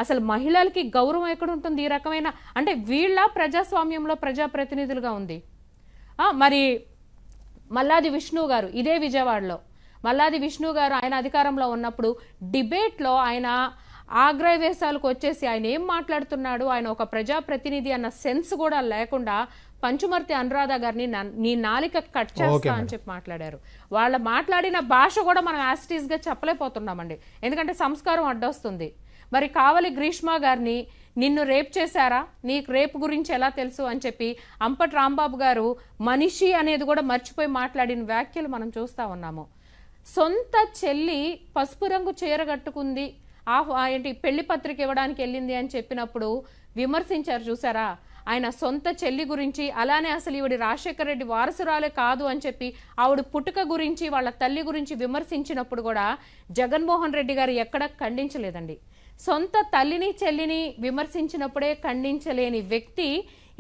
అసలు మహిళలకి గౌరవం ఎక్కడ ఉంటుంది? ఈ రకమైన అంటే వీళ్ళ ప్రజాస్వామ్యంలో ప్రజాప్రతినిధులుగా ఉంది. మరి మల్లాది విష్ణు గారు, ఇదే విజయవాడలో మల్లాది విష్ణు గారు ఆయన అధికారంలో ఉన్నప్పుడు డిబేట్లో ఆయన ఆగ్రహవేశాలకు వచ్చేసి ఆయన ఏం మాట్లాడుతున్నాడు, ఆయన ఒక ప్రజాప్రతినిధి అన్న సెన్స్ కూడా లేకుండా పంచుమర్తి అనురాధ గారిని నీ నాలిక కట్ చేస్తా అని చెప్పి మాట్లాడారు. వాళ్ళ మాట్లాడిన భాష కూడా మనం యాస్టీస్గా చెప్పలేకపోతున్నామండి, ఎందుకంటే సంస్కారం అడ్డొస్తుంది. మరి కావలి గ్రీష్మ గారిని నిన్ను రేప్ చేశారా, నీకు రేపు గురించి ఎలా తెలుసు అని చెప్పి అంపటి రాంబాబు గారు మనిషి అనేది కూడా మర్చిపోయి మాట్లాడిన వ్యాఖ్యలు మనం చూస్తూ ఉన్నాము. సొంత చెల్లి పసుపు రంగు చీర కట్టుకుంది, ఏంటి పెళ్లి పత్రిక ఇవ్వడానికి వెళ్ళింది అని చెప్పినప్పుడు విమర్శించారు చూసారా ఆయన సొంత చెల్లి గురించి. అలానే అసలు ఈవిడ రాజశేఖర రెడ్డి వారసురాలే కాదు అని చెప్పి ఆవిడ పుట్టుక గురించి వాళ్ళ తల్లి గురించి విమర్శించినప్పుడు కూడా జగన్మోహన్ రెడ్డి గారు ఎక్కడ ఖండించలేదండి. సొంత తల్లిని చెల్లిని విమర్శించినప్పుడే ఖండించలేని వ్యక్తి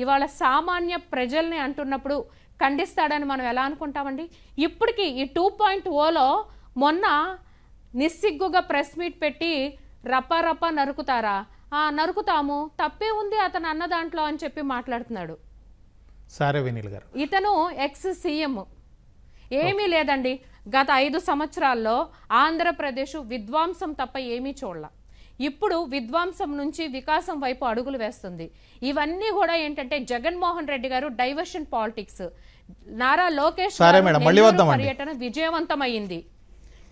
ఇవాళ సామాన్య ప్రజల్ని అంటున్నప్పుడు ఖండిస్తాడని మనం ఎలా అనుకుంటామండి? ఇప్పటికీ ఈ 2.0లో మొన్న నిస్సిగ్గుగా ప్రెస్ మీట్ పెట్టి రప్ప నరుకుతారా, నరుకుతాము, తప్పే ఉంది అతను అన్న దాంట్లో అని చెప్పి మాట్లాడుతున్నాడు. సరే వినీల్ గారు, ఇతను ఎక్స్ సీఎం. ఏమీ లేదండి, గత 5 సంవత్సరాల్లో ఆంధ్రప్రదేశ్ విధ్వంసం తప్ప ఏమీ చూడాల. ఇప్పుడు విధ్వంసం నుంచి వికాసం వైపు అడుగులు వేస్తుంది. ఇవన్నీ కూడా ఏంటంటే జగన్మోహన్ రెడ్డి గారు డైవర్షన్ పాలిటిక్స్. నారా లోకేష్ పర్యటన విజయవంతమైంది.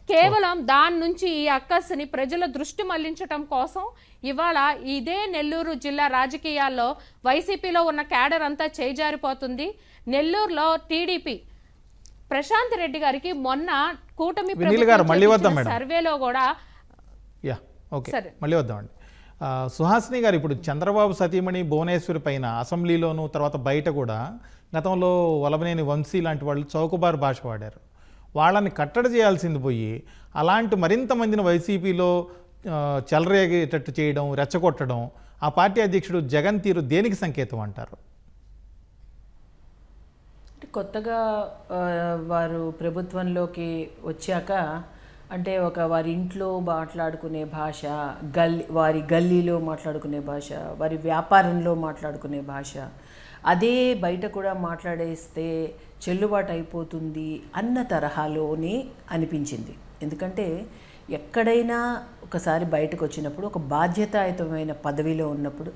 కేవలం దాని నుంచి ఈ అక్కస్ని ప్రజల దృష్టి మళ్లించటం కోసం ఇవాళ ఇదే నెల్లూరు జిల్లా రాజకీయాల్లో వైసీపీలో ఉన్న క్యాడర్ అంతా చేజారిపోతుంది. నెల్లూరులో టీడీపీ ప్రశాంత్ రెడ్డి గారికి మొన్న కూటమి వినీల్ గారు మళ్ళీ వద్దాం మేడం. సర్వేలో కూడా యా ఓకే సరే. మళ్ళీ వద్దామండి. సుహాసిని గారు, ఇప్పుడు చంద్రబాబు సతీమణి భువనేశ్వరి పైన అసెంబ్లీలోను తర్వాత బయట కూడా గతంలో వలభనేని వంశీ లాంటి వాళ్ళు చౌకబారు భాష వాడారు. వాళ్ళని కట్టడి చేయాల్సింది పోయి అలాంటి మరింత మందిని వైసీపీలో చెలరేగేటట్టు చేయడం, రెచ్చగొట్టడం ఆ పార్టీ అధ్యక్షుడు జగన్ తీరు దేనికి సంకేతం అంటారు? కొత్తగా వారు ప్రభుత్వంలోకి వచ్చాక అంటే వారి ఇంట్లో మాట్లాడుకునే భాష, వారి గల్లీలో మాట్లాడుకునే భాష, వారి వ్యాపారంలో మాట్లాడుకునే భాష, అదే బయట కూడా మాట్లాడేస్తే చెల్లుబాటు అయిపోతుంది అన్న తరహాలోనే అనిపించింది. ఎందుకంటే ఎక్కడైనా ఒకసారి బయటకు వచ్చినప్పుడు ఒక బాధ్యతాయుతమైన పదవిలో ఉన్నప్పుడు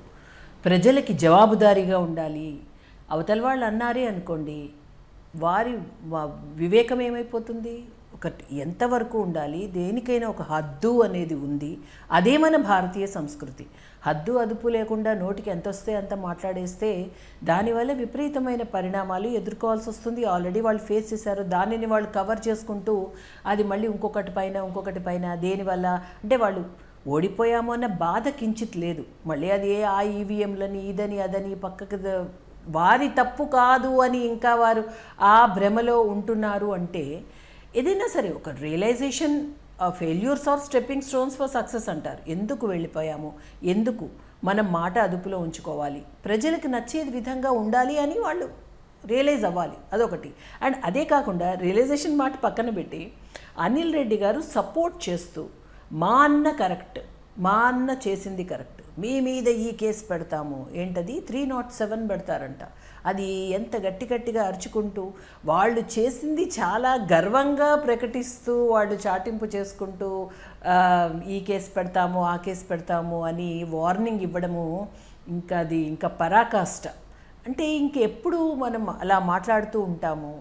ప్రజలకి జవాబుదారీగా ఉండాలి. అవతల వాళ్ళు అన్నారే అనుకోండి, వారి వివేకం ఏమైపోతుంది? ఎంతవరకు ఉండాలి, దేనికైనా ఒక హద్దు అనేది ఉంది. అదే మన భారతీయ సంస్కృతి. హద్దు అదుపు లేకుండా నోటికి ఎంత వస్తే అంత మాట్లాడేస్తే దానివల్ల విపరీతమైన పరిణామాలు ఎదుర్కోవాల్సి వస్తుంది. ఆల్రెడీ వాళ్ళు ఫేస్ చేశారు. దానిని వాళ్ళు కవర్ చేసుకుంటూ అది మళ్ళీ ఇంకొకటి పైన దేనివల్ల అంటే వాళ్ళు ఓడిపోయాము అన్న బాధ కించిత్ లేదు. మళ్ళీ అది ఆ ఈవీఎంలని ఇదని అదని పక్కకు వారి తప్పు కాదు అని ఇంకా వారు ఆ భ్రమలో ఉంటున్నారు. అంటే ఏదైనా సరే ఒక realization, failures are stepping stones for success అంటారు. ఎందుకు వెళ్ళిపోయాము, ఎందుకు మనం మాట అదుపులో ఉంచుకోవాలి, ప్రజలకు నచ్చేది విధంగా ఉండాలి అని వాళ్ళు రియలైజ్ అవ్వాలి. అదొకటి. అండ్ అదే కాకుండా రియలైజేషన్ మాట పక్కన పెట్టి అనిల్ రెడ్డి గారు సపోర్ట్ చేస్తూ మా అన్న కరెక్ట్, మా అన్న చేసింది కరెక్ట్, మీ మీద ఈ కేసు పెడతాము, ఏంటది 307 పెడతారంట, అది ఎంత గట్టిగా అరుచుకుంటూ వాళ్ళు చేసింది చాలా గర్వంగా ప్రకటిస్తూ వాళ్ళు చాటింపు చేసుకుంటూ ఈ కేసు పెడతాము ఆ కేసు పెడతాము అని వార్నింగ్ ఇవ్వడము ఇంకా పరాకాష్ట. అంటే ఇంకెప్పుడు మనం అలా మాట్లాడుతూ ఉంటాము.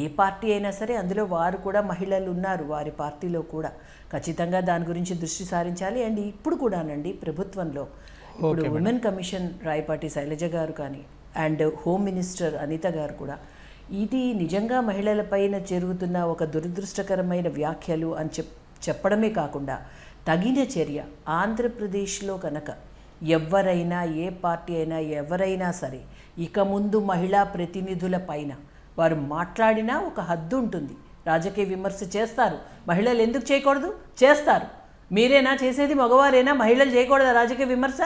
ఏ పార్టీ అయినా సరే అందులో వారు కూడా మహిళలు ఉన్నారు, వారి పార్టీలో కూడా ఖచ్చితంగా దాని గురించి దృష్టి సారించాలి. అండ్ ఇప్పుడు కూడానండి ప్రభుత్వంలో ఇప్పుడు ఉమెన్ కమిషన్ రాయపాటి శైలజ గారు కానీ అండ్ హోమ్ మినిస్టర్ అనిత గారు కూడా ఇది నిజంగా మహిళలపైన జరుగుతున్న ఒక దురదృష్టకరమైన వ్యాఖ్యలు అని చెప్పడమే కాకుండా తగిన చర్య ఆంధ్రప్రదేశ్లో కనుక ఎవరైనా ఏ పార్టీ అయినా ఎవరైనా సరే ఇక ముందు మహిళా ప్రతినిధుల పైన వారు మాట్లాడినా ఒక హద్దు ఉంటుంది. రాజకీయ విమర్శ చేస్తారు, మహిళలు ఎందుకు చేయకూడదు? చేస్తారు. మీరేనా చేసేది? మగవారేనా? మహిళలు చేయకూడదా రాజకీయ విమర్శ?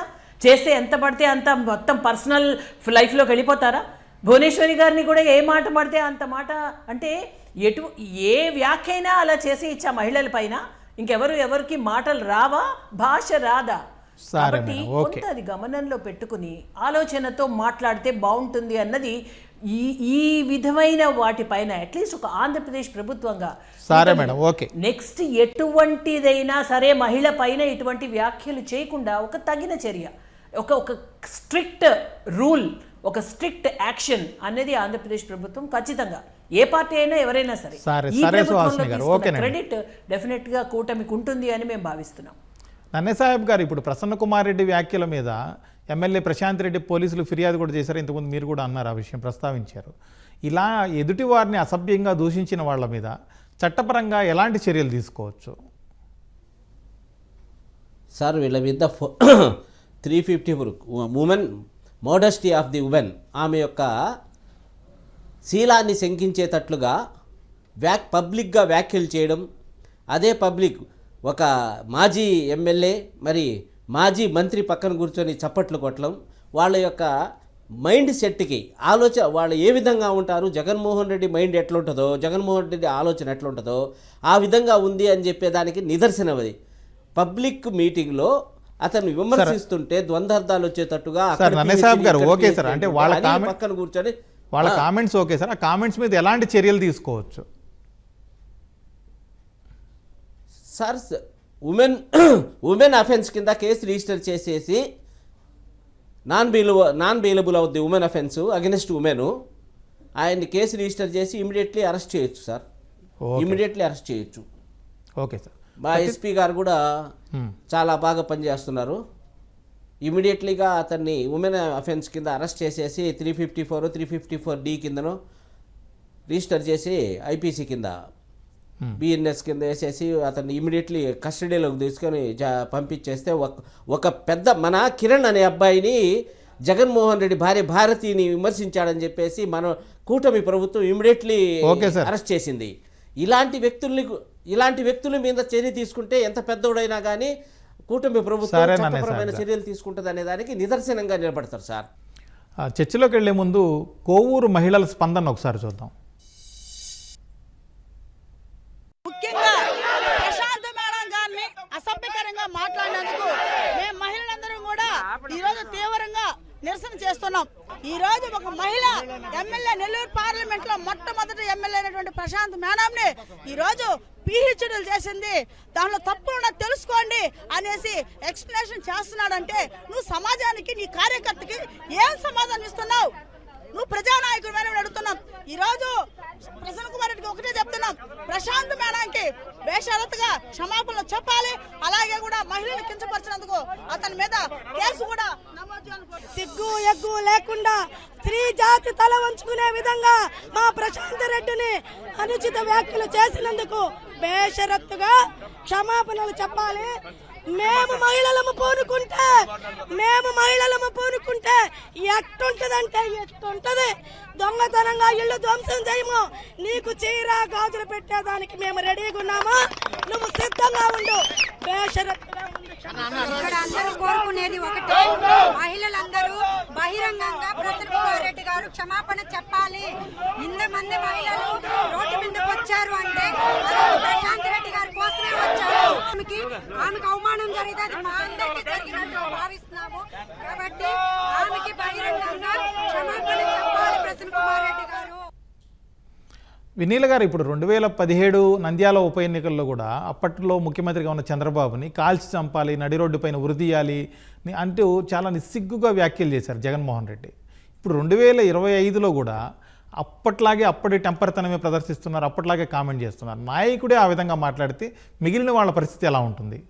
చేస్తే ఎంత పడితే అంత మొత్తం పర్సనల్ లైఫ్లోకి వెళ్ళిపోతారా? భువనేశ్వరి గారిని కూడా ఏ మాట పడితే అంత మాట అంటే ఏ వ్యాఖ్యైనా అలా చేసి ఇచ్చా మహిళల పైన ఎవరికి మాటలు రావా, భాష రాదా? కాబట్టి కొంత అది గమనంలో పెట్టుకుని ఆలోచనతో మాట్లాడితే బాగుంటుంది అన్నది ఈ విధమైన వాటిపైన అట్లీస్ట్ ఒక ఆంధ్రప్రదేశ్ ప్రభుత్వంగా నెక్స్ట్ ఎటువంటిదైనా సరే మహిళ పైన ఇటువంటి వ్యాఖ్యలు చేయకుండా ఒక తగిన చర్య, ఒక స్ట్రిక్ట్ రూల్, ఒక స్ట్రిక్ట్ యాక్షన్ అనేది ఆంధ్రప్రదేశ్ ప్రభుత్వం ఖచ్చితంగా ఏ పార్టీ అయినా ఎవరైనా సరే ఈ ప్రభుత్వంలో క్రెడిట్ డెఫినెట్ గా కూటమికి ఉంటుంది అని మేము భావిస్తున్నాం. నన్నే సాహెబ్ గారు, ఇప్పుడు ప్రసన్న కుమార్ రెడ్డి వ్యాఖ్యల మీద ఎమ్మెల్యే ప్రశాంత్ రెడ్డి పోలీసులు ఫిర్యాదు కూడా చేశారు. ఇంతకుముందు మీరు కూడా అన్నారు, ఆ విషయం ప్రస్తావించారు. ఇలా ఎదుటి వారిని అసభ్యంగా దూషించిన వాళ్ళ మీద చట్టపరంగా ఎలాంటి చర్యలు తీసుకోవచ్చు సార్? వీళ్ళ మీద 354 women modesty of the women, ఆమె యొక్క శీలాన్ని శంకించేటట్లుగా పబ్లిక్గా వ్యాఖ్యలు చేయడం, అదే పబ్లిక్ ఒక మాజీ ఎమ్మెల్యే మరి మాజీ మంత్రి పక్కన కూర్చొని చప్పట్లు కొట్టడం, వాళ్ళ యొక్క మైండ్ సెట్కి వాళ్ళు ఏ విధంగా ఉంటారు, జగన్మోహన్ రెడ్డి మైండ్ ఎట్లుంటుందో, జగన్మోహన్ రెడ్డి ఆలోచన ఎట్లుంటుందో ఆ విధంగా ఉంది అని చెప్పేదానికి నిదర్శనం అది. పబ్లిక్ మీటింగ్లో అతను విమర్శిస్తుంటే ద్వంద్వార్థాలు వచ్చేటట్టుగా అంటే వాళ్ళ పక్కన కూర్చొని వాళ్ళ కామెంట్స్ ఓకే సార్, ఆ కామెంట్స్ మీద ఎలాంటి చర్యలు తీసుకోవచ్చు సార్? ఉమెన్ అఫెన్స్ కింద కేసు రిజిస్టర్ చేసేసి నాన్ బెయిలబుల్ అవుద్ది ఉమెన్ అఫెన్స్ అగెన్స్ట్ ఉమెన్, ఆయన్ని కేసు రిజిస్టర్ చేసి ఇమీడియట్లీ అరెస్ట్ చేయొచ్చు సార్, ఇమీడియట్లీ అరెస్ట్ చేయొచ్చు. Okay sir. మా ఎస్పీ గారు కూడా చాలా బాగా పనిచేస్తున్నారు. ఇమీడియట్లీగా అతన్ని ఉమెన్ అఫెన్స్ కింద అరెస్ట్ చేసేసి 354, 354D కిందనో రిజిస్టర్ చేసి ఐపీసీ కింద బిఎన్ఎస్ కింద వేసేసి అతన్ని ఇమీడియట్లీ కస్టడీలోకి తీసుకొని పంపించేస్తే ఒక పెద్ద మన కిరణ్ అనే అబ్బాయిని జగన్మోహన్ రెడ్డి భార్య భారతిని విమర్శించాడని చెప్పేసి మన కూటమి ప్రభుత్వం ఇమీడియట్లీ అరెస్ట్ చేసింది. ఇలాంటి వ్యక్తుల మీద చర్య తీసుకుంటే ఎంత పెద్దోడైనా కానీ కూటమి ప్రభుత్వం చట్టపరమైన చర్యలు తీసుకుంటుంది అనే దానికి నిదర్శనంగా నిలబడతారు సార్. చర్చలోకి వెళ్లే ముందు కోవూరు మహిళల స్పందన ఒకసారి చూద్దాం. ముఖ్యంగా ప్రశాంత్ మేడం గారిని అసభ్యకరంగా మాట్లాడినందుకు మేము మహిళలందరం కూడా ఈరోజు తీవ్రంగా నిరసన చేస్తున్నాం. ఈ రోజు ఒక మహిళ ఎమ్మెల్యే నెల్లూరు పార్లమెంట్ లో మొట్టమొదటి ఎమ్మెల్యే అయినటువంటి ప్రశాంత్ మేడంని ఈ రోజు పీహెచ్డీలు చేసింది, దానిలో తప్పులు తెలుసుకోండి అనేసి ఎక్స్ప్లెనేషన్ చేస్తున్నాడంటే నువ్వు సమాజానికి నీ కార్యకర్తకి ఏం సమాధానం ఇస్తున్నావు? నువ్వు ప్రజానాయకుడు అని అడుగుతున్నాం. ఈ రోజు ప్రసన్న కుమార్ రెడ్డికి ఒకటే చెప్తున్నాం, ప్రశాంత్ మేడానికి బేషరతుగా క్షమాపణలు చెప్పాలి. అలాగే కూడా మహిళలు కించపరిచినందుకు అతని మీద కేసు కూడా సిగ్గు ఎగ్గు లేకుండా స్త్రీ జాతి తల వంచుకునే విధంగా మా ప్రశాంత్ రెడ్డిని అనుచిత వ్యాఖ్యలు చేసినందుకు బేషరత్తుగా క్షమాపణలు చెప్పాలి. మేము మహిళలము పూనుకుంటే ఎట్టుంటదంటే ఎట్టుంటది. దొంగతనంగా ఇల్లు ధ్వంసం చేయము, నీకు చీర గాజులు పెట్టేదానికి మేము రెడీగా ఉన్నామా, నువ్వు సిద్ధంగా ఉండు. ఇక్కడ అందరూ కోరుకునేది ఒకటే, మహిళలందరూ బహిరంగంగా ప్రసన్న కుమార్ రెడ్డి గారు క్షమాపణ చెప్పాలి. ఇంతమంది మహిళలు రోడ్డు మీదకి వచ్చారు అంటే ప్రశాంత్ రెడ్డి గారి కోసమే వచ్చారు. ఆమెకు అవమానం జరిగితే అది మా అందరికీ జరిగినట్టు భావిస్తున్నాము. కాబట్టి ఆమెకి బహిరంగంగా క్షమాపణ చెప్పాలి ప్రసన్న కుమార్ రెడ్డి గారు. వినీల గారు, ఇప్పుడు 2017 నంద్యాల ఉప ఎన్నికల్లో కూడా అప్పట్లో ముఖ్యమంత్రిగా ఉన్న చంద్రబాబుని కాల్చి చంపాలి, నడి రోడ్డు పైన ఉరిదీయాలి అంటూ చాలా నిస్సిగ్గుగా వ్యాఖ్యలు చేశారు జగన్మోహన్ రెడ్డి. ఇప్పుడు 2025లో కూడా అప్పట్లాగే అప్పటి టెంపర్తనమే ప్రదర్శిస్తున్నారు, అప్పట్లాగే కామెంట్ చేస్తున్నారు. నాయకుడే ఆ విధంగా మాట్లాడితే మిగిలిన వాళ్ళ పరిస్థితి ఎలా ఉంటుంది?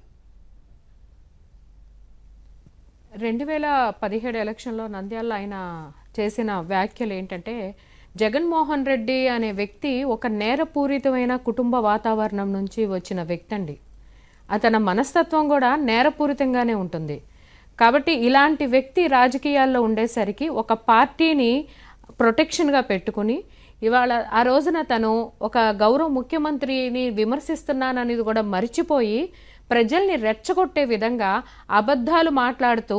2017 ఎలక్షన్లో నంద్యాలలో ఆయన చేసిన వ్యాఖ్యలు ఏంటంటే, జగన్మోహన్ రెడ్డి అనే వ్యక్తి ఒక నేరపూరితమైన కుటుంబ వాతావరణం నుంచి వచ్చిన వ్యక్తి అండి. అతని మనస్తత్వం కూడా నేరపూరితంగానే ఉంటుంది. కాబట్టి ఇలాంటి వ్యక్తి రాజకీయాల్లో ఉండేసరికి ఒక పార్టీని ప్రొటెక్షన్గా పెట్టుకుని ఇవాళ ఆ రోజున తను ఒక గౌరవ ముఖ్యమంత్రిని విమర్శిస్తున్నాననేది కూడా మర్చిపోయి ప్రజల్ని రెచ్చగొట్టే విధంగా అబద్ధాలు మాట్లాడుతూ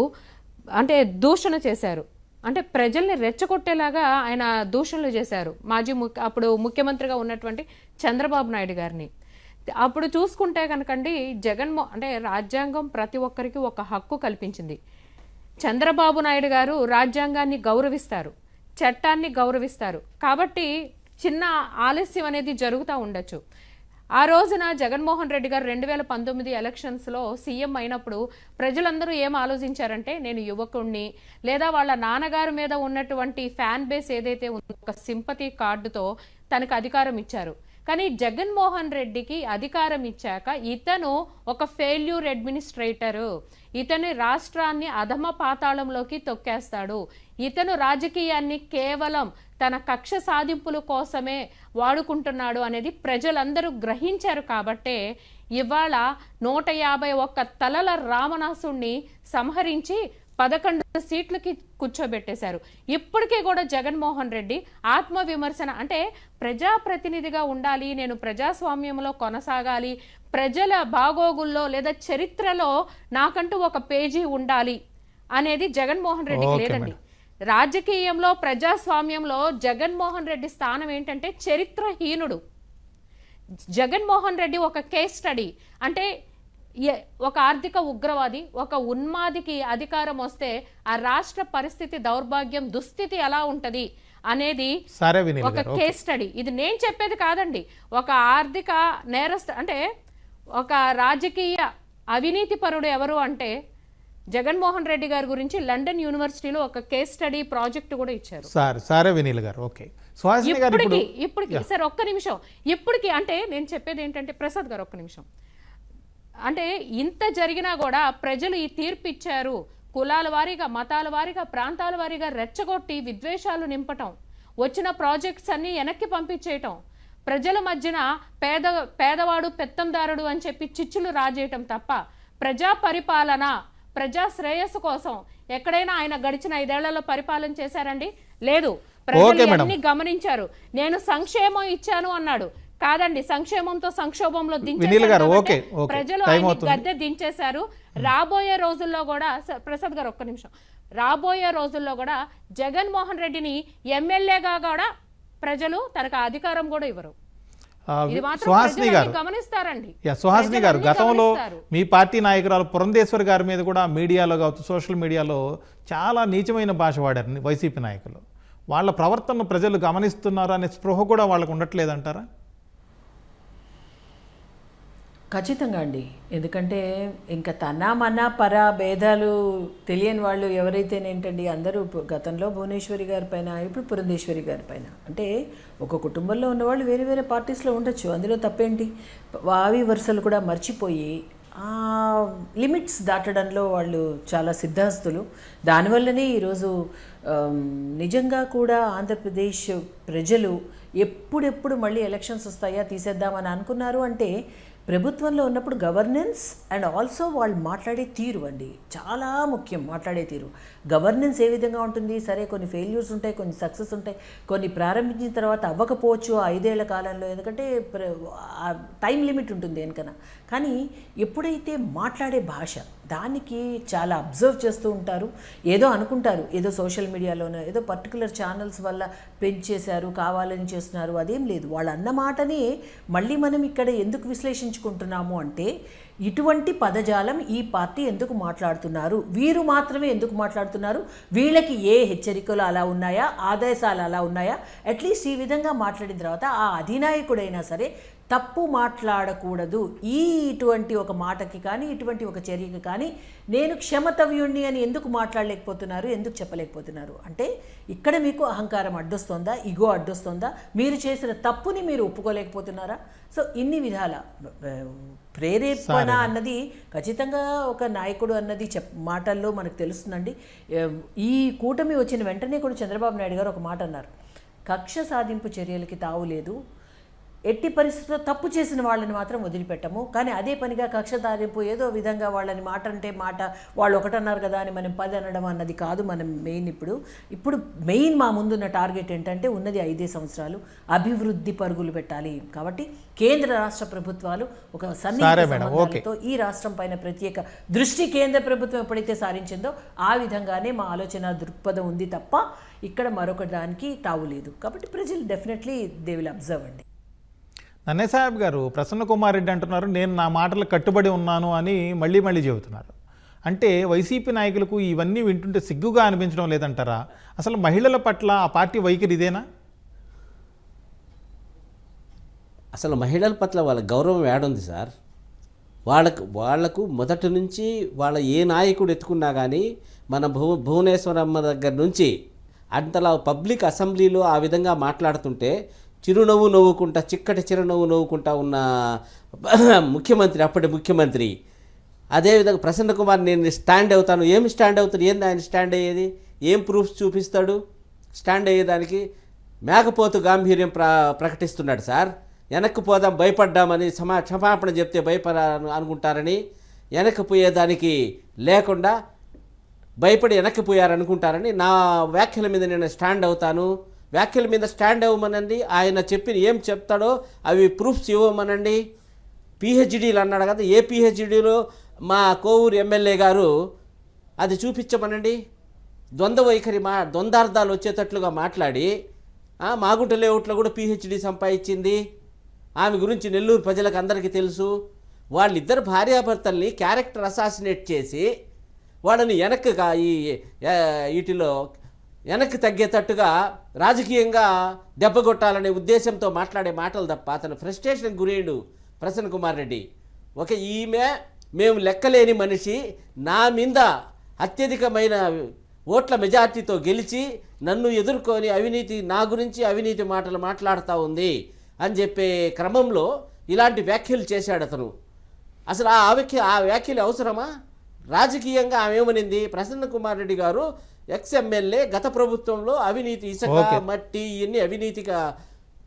అంటే దూషణ చేశారు. అంటే ప్రజల్ని రెచ్చగొట్టేలాగా ఆయన దూషణలు చేశారు అప్పుడు ముఖ్యమంత్రిగా ఉన్నటువంటి చంద్రబాబు నాయుడు గారిని. అప్పుడు చూసుకుంటే కనుకండి అంటే రాజ్యాంగం ప్రతి ఒక్కరికి ఒక హక్కు కల్పించింది. చంద్రబాబు నాయుడు గారు రాజ్యాంగాన్ని గౌరవిస్తారు, చట్టాన్ని గౌరవిస్తారు. కాబట్టి చిన్న ఆలస్యం అనేది జరుగుతూ ఉండొచ్చు. ఆ రోజున జగన్మోహన్ రెడ్డి గారు 2019 ఎలక్షన్స్లో సీఎం అయినప్పుడు ప్రజలందరూ ఏం ఆలోచించారంటే, నేను యువకుణ్ణి లేదా వాళ్ళ నాన్నగారి మీద ఉన్నటువంటి ఫ్యాన్ బేస్ ఏదైతే ఉందో ఒక సింపతి కార్డుతో తనకు అధికారం ఇచ్చారు. కానీ జగన్మోహన్ రెడ్డికి అధికారం ఇచ్చాక ఇతను ఒక ఫెయిల్యూర్ అడ్మినిస్ట్రేటరు, ఇతను రాష్ట్రాన్ని అధమ పాతాళంలోకి తొక్కేస్తాడు, ఇతను రాజకీయాన్ని కేవలం తన కక్ష సాధింపుల కోసమే వాడుకుంటున్నాడు అనేది ప్రజలందరూ గ్రహించారు. కాబట్టే ఇవాళ 151 తలల రావణాసుణ్ణి సంహరించి 11 సీట్లకి కూర్చోబెట్టేశారు. ఇప్పటికీ కూడా జగన్మోహన్ రెడ్డి ఆత్మవిమర్శన అంటే ప్రజాప్రతినిధిగా ఉండాలి, నేను ప్రజాస్వామ్యంలో కొనసాగాలి, ప్రజల బాగోగుల్లో లేదా చరిత్రలో నాకంటూ ఒక పేజీ ఉండాలి అనేది జగన్మోహన్ రెడ్డికి లేదండి. రాజకీయంలో ప్రజాస్వామ్యంలో జగన్మోహన్ రెడ్డి స్థానం ఏంటంటే చరిత్రహీనుడు. జగన్మోహన్ రెడ్డి ఒక కేస్ స్టడీ. అంటే ఒక ఆర్థిక ఉగ్రవాది, ఒక ఉన్మాదికి అధికారం వస్తే ఆ రాష్ట్ర పరిస్థితి, దౌర్భాగ్యం, దుస్థితి ఎలా ఉంటది అనేది ఒక కేస్ స్టడీ. ఇది నేను చెప్పేది కాదండి. ఒక ఆర్థిక అంటే ఒక రాజకీయ అవినీతి పరుడు ఎవరు అంటే జగన్మోహన్ రెడ్డి గారి గురించి లండన్ యూనివర్సిటీలో ఒక కేస్ స్టడీ ప్రాజెక్ట్ కూడా ఇచ్చారు. సరే వినీల్ గారు, ఓకే. ఇప్పటికి సార్ ఒక్క నిమిషం, ఇప్పటికి అంటే నేను చెప్పేది ఏంటంటే ప్రసాద్ గారు ఒక్క నిమిషం, అంటే ఇంత జరిగినా కూడా ప్రజలు ఈ తీర్పు ఇచ్చారు. కులాల వారీగా, మతాల వారీగా, ప్రాంతాల వారీగా రెచ్చగొట్టి విద్వేషాలు నింపటం, వచ్చిన ప్రాజెక్ట్స్ అన్నీ వెనక్కి పంపించేయటం, ప్రజల మధ్యన పేదవాడు పెత్తందారుడు అని చెప్పి చిచ్చులు రాజేయటం తప్ప ప్రజా పరిపాలన, ప్రజా శ్రేయస్సు కోసం ఎక్కడైనా ఆయన గడిచిన 5 ఏళ్లలో పరిపాలన చేశారండి? లేదు. ప్రజలు అన్ని గమనించారు. నేను సంక్షేమం ఇచ్చాను అన్నాడు. కాదండి, సంక్షేమంతో సంక్షోభంలో దించేశారు, ప్రజలు ఆయన గద్దె దించేశారు. రాబోయే రోజుల్లో కూడా ప్రసాద్ గారు ఒక్క నిమిషం, రాబోయే రోజుల్లో కూడా జగన్మోహన్ రెడ్డిని ఎమ్మెల్యేగా కూడా ప్రజలు తనకు అధికారం కూడా ఇవ్వరు. సుహాసిని గారు గమనిస్తారండి. సుహాసిని గారు, గతంలో మీ పార్టీ నాయకురాలు పురంధేశ్వరి గారి మీద కూడా మీడియాలో కావచ్చు, సోషల్ మీడియాలో చాలా నీచమైన భాష వాడారు వైసీపీ నాయకులు. వాళ్ళ ప్రవర్తనను ప్రజలు గమనిస్తున్నారు అనే స్పృహ కూడా వాళ్ళకు ఉండట్లేదంటారా? ఖచ్చితంగా అండి. ఎందుకంటే ఇంకా తన మన పర భేదాలు తెలియని వాళ్ళు ఎవరైతేనేంటండి, అందరూ గతంలో భువనేశ్వరి గారి పైన, ఇప్పుడు పురంధేశ్వరి గారి పైన, అంటే ఒక కుటుంబంలో ఉన్నవాళ్ళు వేరే వేరే పార్టీస్లో ఉండొచ్చు, అందులో తప్పేంటి? వావి వరుసలు కూడా మర్చిపోయి లిమిట్స్ దాటడంలో వాళ్ళు చాలా సిద్ధాస్తులు. దానివల్లనే ఈరోజు నిజంగా కూడా ఆంధ్రప్రదేశ్ ప్రజలు ఎప్పుడెప్పుడు మళ్ళీ ఎలక్షన్స్ వస్తాయా తీసేద్దామని అనుకున్నారు. అంటే ప్రభుత్వంలో ఉన్నప్పుడు గవర్నెన్స్ అండ్ ఆల్సో వాళ్ళు మాట్లాడే తీరు అండి చాలా ముఖ్యం. మాట్లాడే తీరు, గవర్నెన్స్ ఏ విధంగా ఉంటుంది? సరే, కొన్ని ఫెయిల్యూర్స్ ఉంటాయి, కొన్ని సక్సెస్ ఉంటాయి, కొన్ని ప్రారంభించిన తర్వాత అవ్వకపోవచ్చు 5 ఏళ్ల కాలంలో, ఎందుకంటే టైం లిమిట్ ఉంటుంది దేనికన్నా. కానీ ఎప్పుడైతే మాట్లాడే భాష, దానికి చాలా అబ్జర్వ్ చేస్తూ ఉంటారు. ఏదో అనుకుంటారు, ఏదో సోషల్ మీడియాలోనో ఏదో పర్టికులర్ ఛానల్స్ వల్ల పెంచేశారు, కావాలని చేస్తున్నారు, అదేం లేదు. వాళ్ళు అన్న మాటని మళ్ళీ మనం ఇక్కడ ఎందుకు విశ్లేషించుకుంటున్నాము అంటే, ఇటువంటి పదజాలం ఈ పార్టీ ఎందుకు మాట్లాడుతున్నారు, వీరు మాత్రమే ఎందుకు మాట్లాడుతున్నారు, వీళ్ళకి ఏ హెచ్చరికలు అలా ఉన్నాయా, ఆదేశాలు అలా ఉన్నాయా? అట్లీస్ట్ ఈ విధంగా మాట్లాడిన తర్వాత ఆ అధినాయకుడైనా సరే తప్పు మాట్లాడకూడదు. ఇటువంటి ఒక మాటకి కానీ, ఇటువంటి ఒక చర్యకి కానీ నేను క్షమతవ్యుణ్ణి అని ఎందుకు మాట్లాడలేకపోతున్నారు, ఎందుకు చెప్పలేకపోతున్నారు? అంటే ఇక్కడ మీకు అహంకారం అడ్డొస్తుందా, ఇగో అడ్డొస్తుందా, మీరు చేసిన తప్పుని మీరు ఒప్పుకోలేకపోతున్నారా? సో ఇన్ని విధాల ప్రేరేపణ అన్నది ఖచ్చితంగా ఒక నాయకుడు అన్నది మాటల్లో మనకు తెలుస్తుందండి. ఈ కూటమి వచ్చిన వెంటనే కూడా చంద్రబాబు నాయుడు గారు ఒక మాట అన్నారు, కక్ష సాధింపు చర్యలకి తావు లేదు, ఎట్టి పరిస్థితుల్లో తప్పు చేసిన వాళ్ళని మాత్రం వదిలిపెట్టము. కానీ అదే పనిగా కక్ష సాధింపు ఏదో విధంగా వాళ్ళని మాట అంటే మాట, వాళ్ళు ఒకటన్నారు కదా అని మనం 10 అనడం అన్నది కాదు మనం మెయిన్. ఇప్పుడు మెయిన్ మా ముందున్న టార్గెట్ ఏంటంటే, ఉన్నది 5 సంవత్సరాలు అభివృద్ధి పరుగులు పెట్టాలి. కాబట్టి కేంద్ర రాష్ట్ర ప్రభుత్వాలు ఒక సన్నిహిత ఈ రాష్ట్రం పైన ప్రత్యేక దృష్టి కేంద్ర ప్రభుత్వం ఎప్పుడైతే సారించిందో ఆ విధంగానే మా ఆలోచన దృక్పథం ఉంది తప్ప ఇక్కడ మరొక దానికి తావు లేదు. కాబట్టి ప్రజలు డెఫినెట్లీ దే విల్ అబ్జర్వ్ అండి. నన్నే సాహెబ్ గారు, ప్రసన్న కుమార్ రెడ్డి అంటున్నారు నేను నా మాటలకు కట్టుబడి ఉన్నాను అని మళ్ళీ చెబుతున్నారు. అంటే వైసీపీ నాయకులకు ఇవన్నీ వింటుంటే సిగ్గుగా అనిపించడం లేదంటారా? అసలు మహిళల పట్ల ఆ పార్టీ వైఖరి ఇదేనా? అసలు మహిళల పట్ల వాళ్ళ గౌరవం ఏడుంది సార్? వాళ్లకు మొదటి నుంచి వాళ్ళ ఏ నాయకుడు ఎత్తుకున్నా కానీ మన భువనేశ్వరమ్మ దగ్గర నుంచి అంతలా పబ్లిక్ అసెంబ్లీలో ఆ విధంగా మాట్లాడుతుంటే చిరునవ్వు నవ్వుకుంటా, చిక్కటి చిరునవ్వు నవ్వుకుంటా ఉన్న ముఖ్యమంత్రి, అప్పటి ముఖ్యమంత్రి. అదేవిధంగా ప్రసన్న కుమార్ నేను స్టాండ్ అవుతాను, ఏమి స్టాండ్ అవుతాడు? ఏంది ఆయన స్టాండ్ అయ్యేది? ఏం ప్రూఫ్స్ చూపిస్తాడు స్టాండ్ అయ్యేదానికి? మేకపోతు గాంభీర్యం ప్రకటిస్తున్నాడు సార్. వెనక్కి పోదాం, భయపడ్డామని క్షమాపణ చెప్తే అనుకుంటారని, వెనక్కి పోయేదానికి లేకుండా భయపడి వెనక్కి పోయారనుకుంటారని, నా వ్యాఖ్యల మీద నేను స్టాండ్ అవుతాను, వ్యాఖ్యల మీద స్టాండ్ అవ్వమనండి. ఆయన చెప్పిన ఏం చెప్తాడో అవి ప్రూఫ్స్ ఇవ్వమనండి. పిహెచ్డీలు అన్నాడు కదా, ఏ పిహెచ్డీలో మా కోవూరు ఎమ్మెల్యే గారు అది చూపించమనండి. ద్వంద్వ వైఖరి ద్వంద్వార్థాలు వచ్చేటట్లుగా మాట్లాడి మాగుంట లేఅవుట్లో కూడా పిహెచ్డీ సంపాదించింది. ఆమె గురించి నెల్లూరు ప్రజలకు అందరికీ తెలుసు. వాళ్ళిద్దరు భార్యాభర్తల్ని క్యారెక్టర్ అసాసినేట్ చేసి వాళ్ళని వీటిలో వెనక్కి తగ్గేటట్టుగా రాజకీయంగా దెబ్బగొట్టాలనే ఉద్దేశంతో మాట్లాడే మాటలు తప్ప అతను ఫ్రస్ట్రేషన్ గురేడు ప్రసన్న కుమార్ రెడ్డి. మేము లెక్కలేని మనిషి, నా మీద అత్యధికమైన ఓట్ల మెజార్టీతో గెలిచి నన్ను ఎదుర్కొని నా గురించి అవినీతి మాటలు మాట్లాడుతూ ఉంది అని చెప్పే క్రమంలో ఇలాంటి వ్యాఖ్యలు చేశాడు అతను. అసలు ఆ వ్యాఖ్యలు అవసరమా? రాజకీయంగా ఆమె ఏమనింది, ప్రసన్న కుమార్ రెడ్డి గారు ఎక్స్-ఎమ్మెల్యే గత ప్రభుత్వంలో అవినీతి ఇసుక మట్టి ఇవన్నీ అవినీతిగా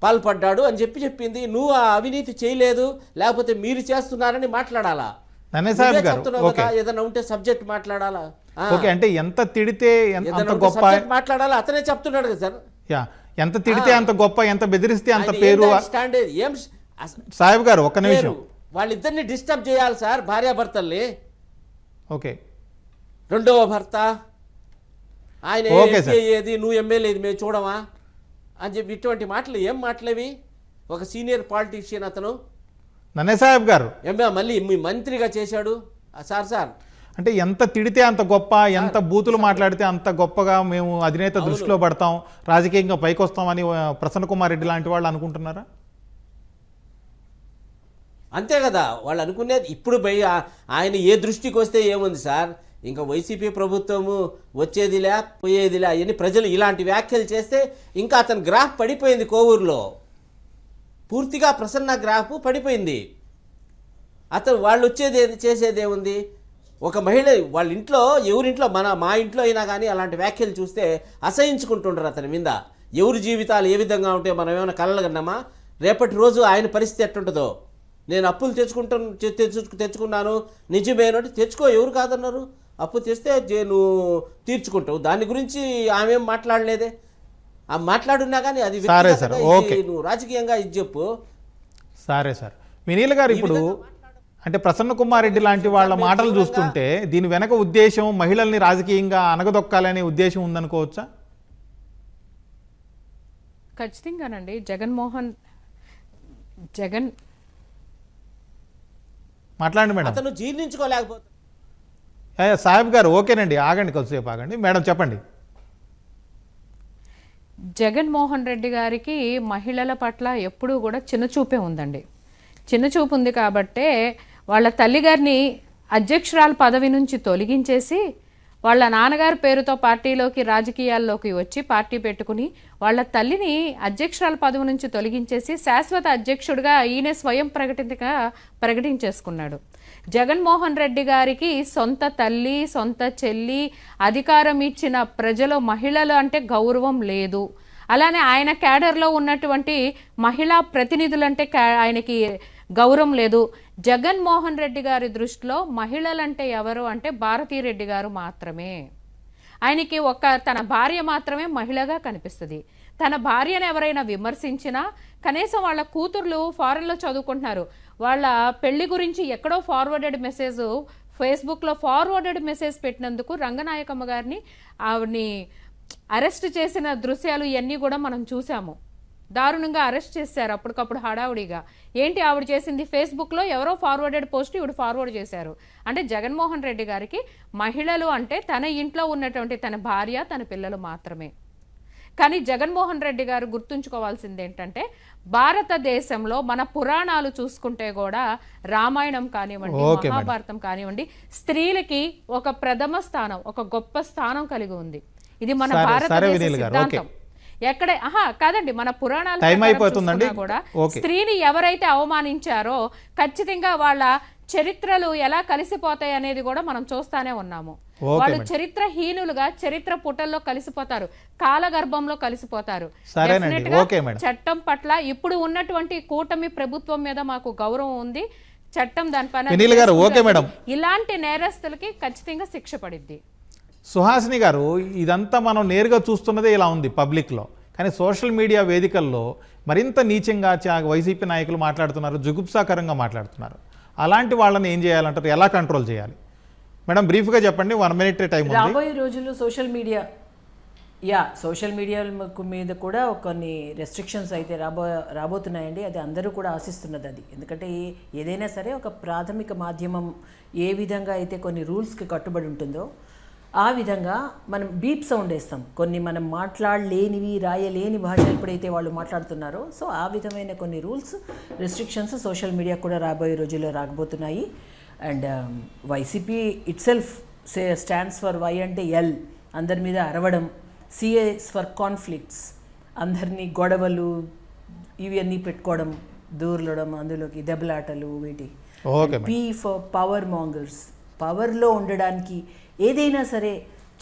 పాల్పడ్డాడు అని చెప్పింది. నువ్వు ఆ అవినీతి చేయలేదు, లేకపోతే మీరు చేస్తున్నారని మాట్లాడాలా? ఏదైనా ఉంటే సబ్జెక్ట్ మాట్లాడాలా? ఓకే, అంటే ఎంత తిడితే ఎంత గొప్ప మాట్లాడాలా? అతనే చెప్తున్నాడు కదా సార్. ఎంత తిడితే అంత గొప్ప, ఎంత బెదిరిస్తే అంత పేరు. సాహెబ్ గారు ఒక్క నిమిషం, వాళ్ళిద్దరిని డిస్టర్బ్ చేయాలి సార్, భార్యాభర్తల్ని. ఓకే, రెండవ భర్త ఆయన ఏది, నువ్వు ఎమ్మెల్యే మేము చూడమా అని చెప్పి ఇటువంటి మాటలు ఏం మాటలేవి? ఒక సీనియర్ పాలిటీషియన్ అతను నన్నే సాహెబ్ గారు మళ్ళీ మీ మంత్రిగా చేశాడు సార్. అంటే ఎంత తిడితే అంత గొప్ప, ఎంత బూతులు మాట్లాడితే అంత గొప్పగా మేము అధినేత దృష్టిలో పడతాం, రాజకీయంగా పైకి వస్తామని ప్రసన్న కుమార్ రెడ్డి లాంటి వాళ్ళు అనుకుంటున్నారా? అంతే కదా వాళ్ళు అనుకునేది. ఇప్పుడు ఆయన ఏ దృష్టికి వస్తే ఏముంది సార్, ఇంకా వైసీపీ ప్రభుత్వము వచ్చేదిలే పోయేదిలే అవన్నీ ప్రజలు ఇలాంటి వ్యాఖ్యలు చేస్తే ఇంకా అతని గ్రాఫ్ పడిపోయింది. కోవూరులో పూర్తిగా ప్రసన్న గ్రాఫ్ పడిపోయింది. అతను వాళ్ళు వచ్చేది చేసేది ఏముంది? ఒక మహిళ వాళ్ళ ఇంట్లో, ఎవరింట్లో, మా ఇంట్లో అయినా కానీ అలాంటి వ్యాఖ్యలు చూస్తే అసహించుకుంటుంటారు అతని మీద. ఎవరి జీవితాలు ఏ విధంగా ఉంటే మనం ఏమైనా కలగన్నామా? రేపటి రోజు ఆయన పరిస్థితి ఎట్టుంటుందో. నేను అప్పులు తెచ్చుకున్నాను నిజమేను అంటే తెచ్చుకో, ఎవరు కాదన్నారు? అప్పు తెస్తే నువ్వు తీర్చుకుంటావు, దాని గురించి ఆమె ఏం మాట్లాడలేదే. ఆ మాట్లాడున్నా కానీ అది నువ్వు రాజకీయంగా ఇది చెప్పు. సరే సార్, వినీల్ గారు ఇప్పుడు అంటే ప్రసన్న కుమార్ రెడ్డి లాంటి వాళ్ళ మాటలు చూస్తుంటే దీని వెనక ఉద్దేశం మహిళల్ని రాజకీయంగా అనగదొక్కాలనే ఉద్దేశం ఉందనుకోవచ్చా? ఖచ్చితంగానండి. మాట్లాడండి మేడం. అతను జీర్ణించుకోలేకపోతే సాహెబ్ గారు ఓకేనండి, ఆగండి, కొద్దిసేపు ఆగండి. మేడం చెప్పండి. జగన్మోహన్ రెడ్డి గారికి మహిళల పట్ల ఎప్పుడూ కూడా చిన్నచూపే ఉందండి. చిన్నచూపు ఉంది కాబట్టే వాళ్ళ తల్లిగారిని అధ్యక్షురాల పదవి నుంచి తొలగించేసి వాళ్ళ నాన్నగారి పేరుతో పార్టీలోకి, రాజకీయాల్లోకి వచ్చి పార్టీ పెట్టుకుని వాళ్ళ తల్లిని అధ్యక్షురాల పదవి నుంచి తొలగించేసి శాశ్వత అధ్యక్షుడిగా ఈయన స్వయం ప్రకటించేసుకున్నాడు. జగన్మోహన్ రెడ్డి గారికి సొంత తల్లి, సొంత చెల్లి, అధికారం ఇచ్చిన ప్రజలు, మహిళలు అంటే గౌరవం లేదు. అలానే ఆయన క్యాడర్లో ఉన్నటువంటి మహిళా ప్రతినిధులంటే ఆయనకి గౌరవం లేదు. జగన్మోహన్ రెడ్డి గారి దృష్టిలో మహిళలంటే ఎవరు అంటే భారతీరెడ్డి గారు మాత్రమే. ఆయనకి తన భార్య మాత్రమే మహిళగా కనిపిస్తుంది. తన భార్యను ఎవరైనా విమర్శించినా, కనీసం వాళ్ళ కూతుర్లు ఫారెన్లో చదువుకుంటున్నారు, వాళ్ళ పెళ్లి గురించి ఎక్కడో ఫార్వర్డెడ్ మెసేజ్, ఫేస్బుక్లో ఫార్వర్డెడ్ మెసేజ్ పెట్టినందుకు రంగనాయకమ్మ గారిని ఆవిడ్ని అరెస్ట్ చేసిన దృశ్యాలు ఇవన్నీ కూడా మనం చూసాము. దారుణంగా అరెస్ట్ చేశారు అప్పటికప్పుడు హడావుడిగా. ఏంటి ఆవిడ చేసింది? ఫేస్బుక్లో ఎవరో ఫార్వర్డెడ్ పోస్ట్ ఇవిడ ఫార్వర్డ్ చేశారు. అంటే జగన్మోహన్ రెడ్డి గారికి మహిళలు అంటే తన ఇంట్లో ఉన్నటువంటి తన భార్య, తన పిల్లలు మాత్రమే. కానీ జగన్మోహన్ రెడ్డి గారు గుర్తుంచుకోవాల్సింది ఏంటంటే, భారతదేశంలో మన పురాణాలు చూసుకుంటే కూడా రామాయణం కానివ్వండి, మహాభారతం కానివ్వండి, స్త్రీలకి ఒక ప్రథమ స్థానం, ఒక గొప్ప స్థానం కలిగి ఉంది. ఇది మన భారతదేశ సిద్ధాంతం. ఎక్కడ కాదండి, మన పురాణాలు కూడా స్త్రీని ఎవరైతే అవమానించారో ఖచ్చితంగా వాళ్ళ చరిత్రలు ఎలా కలిసిపోతాయి అనేది కూడా మనం చూస్తానే ఉన్నాము. వాళ్ళు చరిత్రహీనులుగా చరిత్ర పుటల్లో కలిసిపోతారు, కాలగర్భంలో కలిసిపోతారు. చట్టం పట్ల ఇప్పుడు ఉన్నటువంటి కూటమి ప్రభుత్వం మీద మాకు గౌరవం ఉంది. చట్టం దానిపైన ఇలాంటి నేరస్తులకి ఖచ్చితంగా శిక్ష పడిద్ది. సుహాసిని గారు, ఇదంతా మనం నేరుగా చూస్తున్నదే ఇలా ఉంది పబ్లిక్లో, కానీ సోషల్ మీడియా వేదికల్లో మరింత నీచంగా వైసీపీ నాయకులు మాట్లాడుతున్నారు, జుగుప్సాకరంగా మాట్లాడుతున్నారు. అలాంటి వాళ్ళని ఏం చేయాలంటారు? ఎలా కంట్రోల్ చేయాలి? మేడం బ్రీఫ్గా చెప్పండి, 1 minute టైం ఉంది. రాబోయే రోజుల్లో సోషల్ మీడియా మీద కూడా కొన్ని రెస్ట్రిక్షన్స్ అయితే రాబోతున్నాయండి. అది అందరూ కూడా ఆశిస్తున్నది అది. ఎందుకంటే ఏదైనా సరే ఒక ప్రాథమిక మాధ్యమం ఏ విధంగా అయితే కొన్ని రూల్స్కి కట్టుబడి ఉంటుందో ఆ విధంగా మనం బీప్ సౌండ్ వేస్తాం. కొన్ని మనం మాట్లాడలేనివి, రాయలేని భాష ఎప్పుడైతే వాళ్ళు మాట్లాడుతున్నారో, సో ఆ విధమైన కొన్ని రూల్స్, రెస్ట్రిక్షన్స్ సోషల్ మీడియా కూడా రాబోయే రోజుల్లో రాకపోతున్నాయి. And YCP itself stands for Y అంటే ఎల్, అందరి మీద అరవడం. సిఏస్ ఫర్ కాన్ఫ్లిక్ట్స్, అందరినీ గొడవలు ఇవన్నీ పెట్టుకోవడం, దూరలడం, అందులోకి దెబ్బలాటలు, వీటి. పీ ఫర్ పవర్ మాంగర్స్, పవర్లో ఉండడానికి ఏదైనా సరే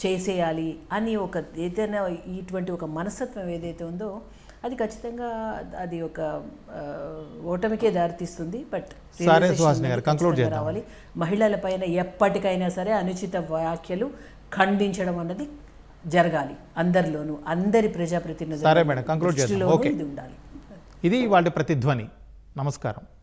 చేసేయాలి అని ఒక ఏదైనా ఇటువంటి ఒక మనస్తత్వం ఏదైతే ఉందో అది ఖచ్చితంగా అది ఒక ఓటమికే దారితీస్తుంది. బట్ సరే సుహాసిని గారు కంక్లూడ్ చేద్దాం. రావాలి. మహిళల పైన ఎప్పటికైనా సరే అనుచిత వ్యాఖ్యలు ఖండించడం అన్నది జరగాలి అందరిలోనూ, అందరి సరే మేడం కంక్లూడ్ చేద్దాం. ఓకే, ఇది ఉండాలి. ఇది వాళ్ళ ప్రతిధ్వని. నమస్కారం.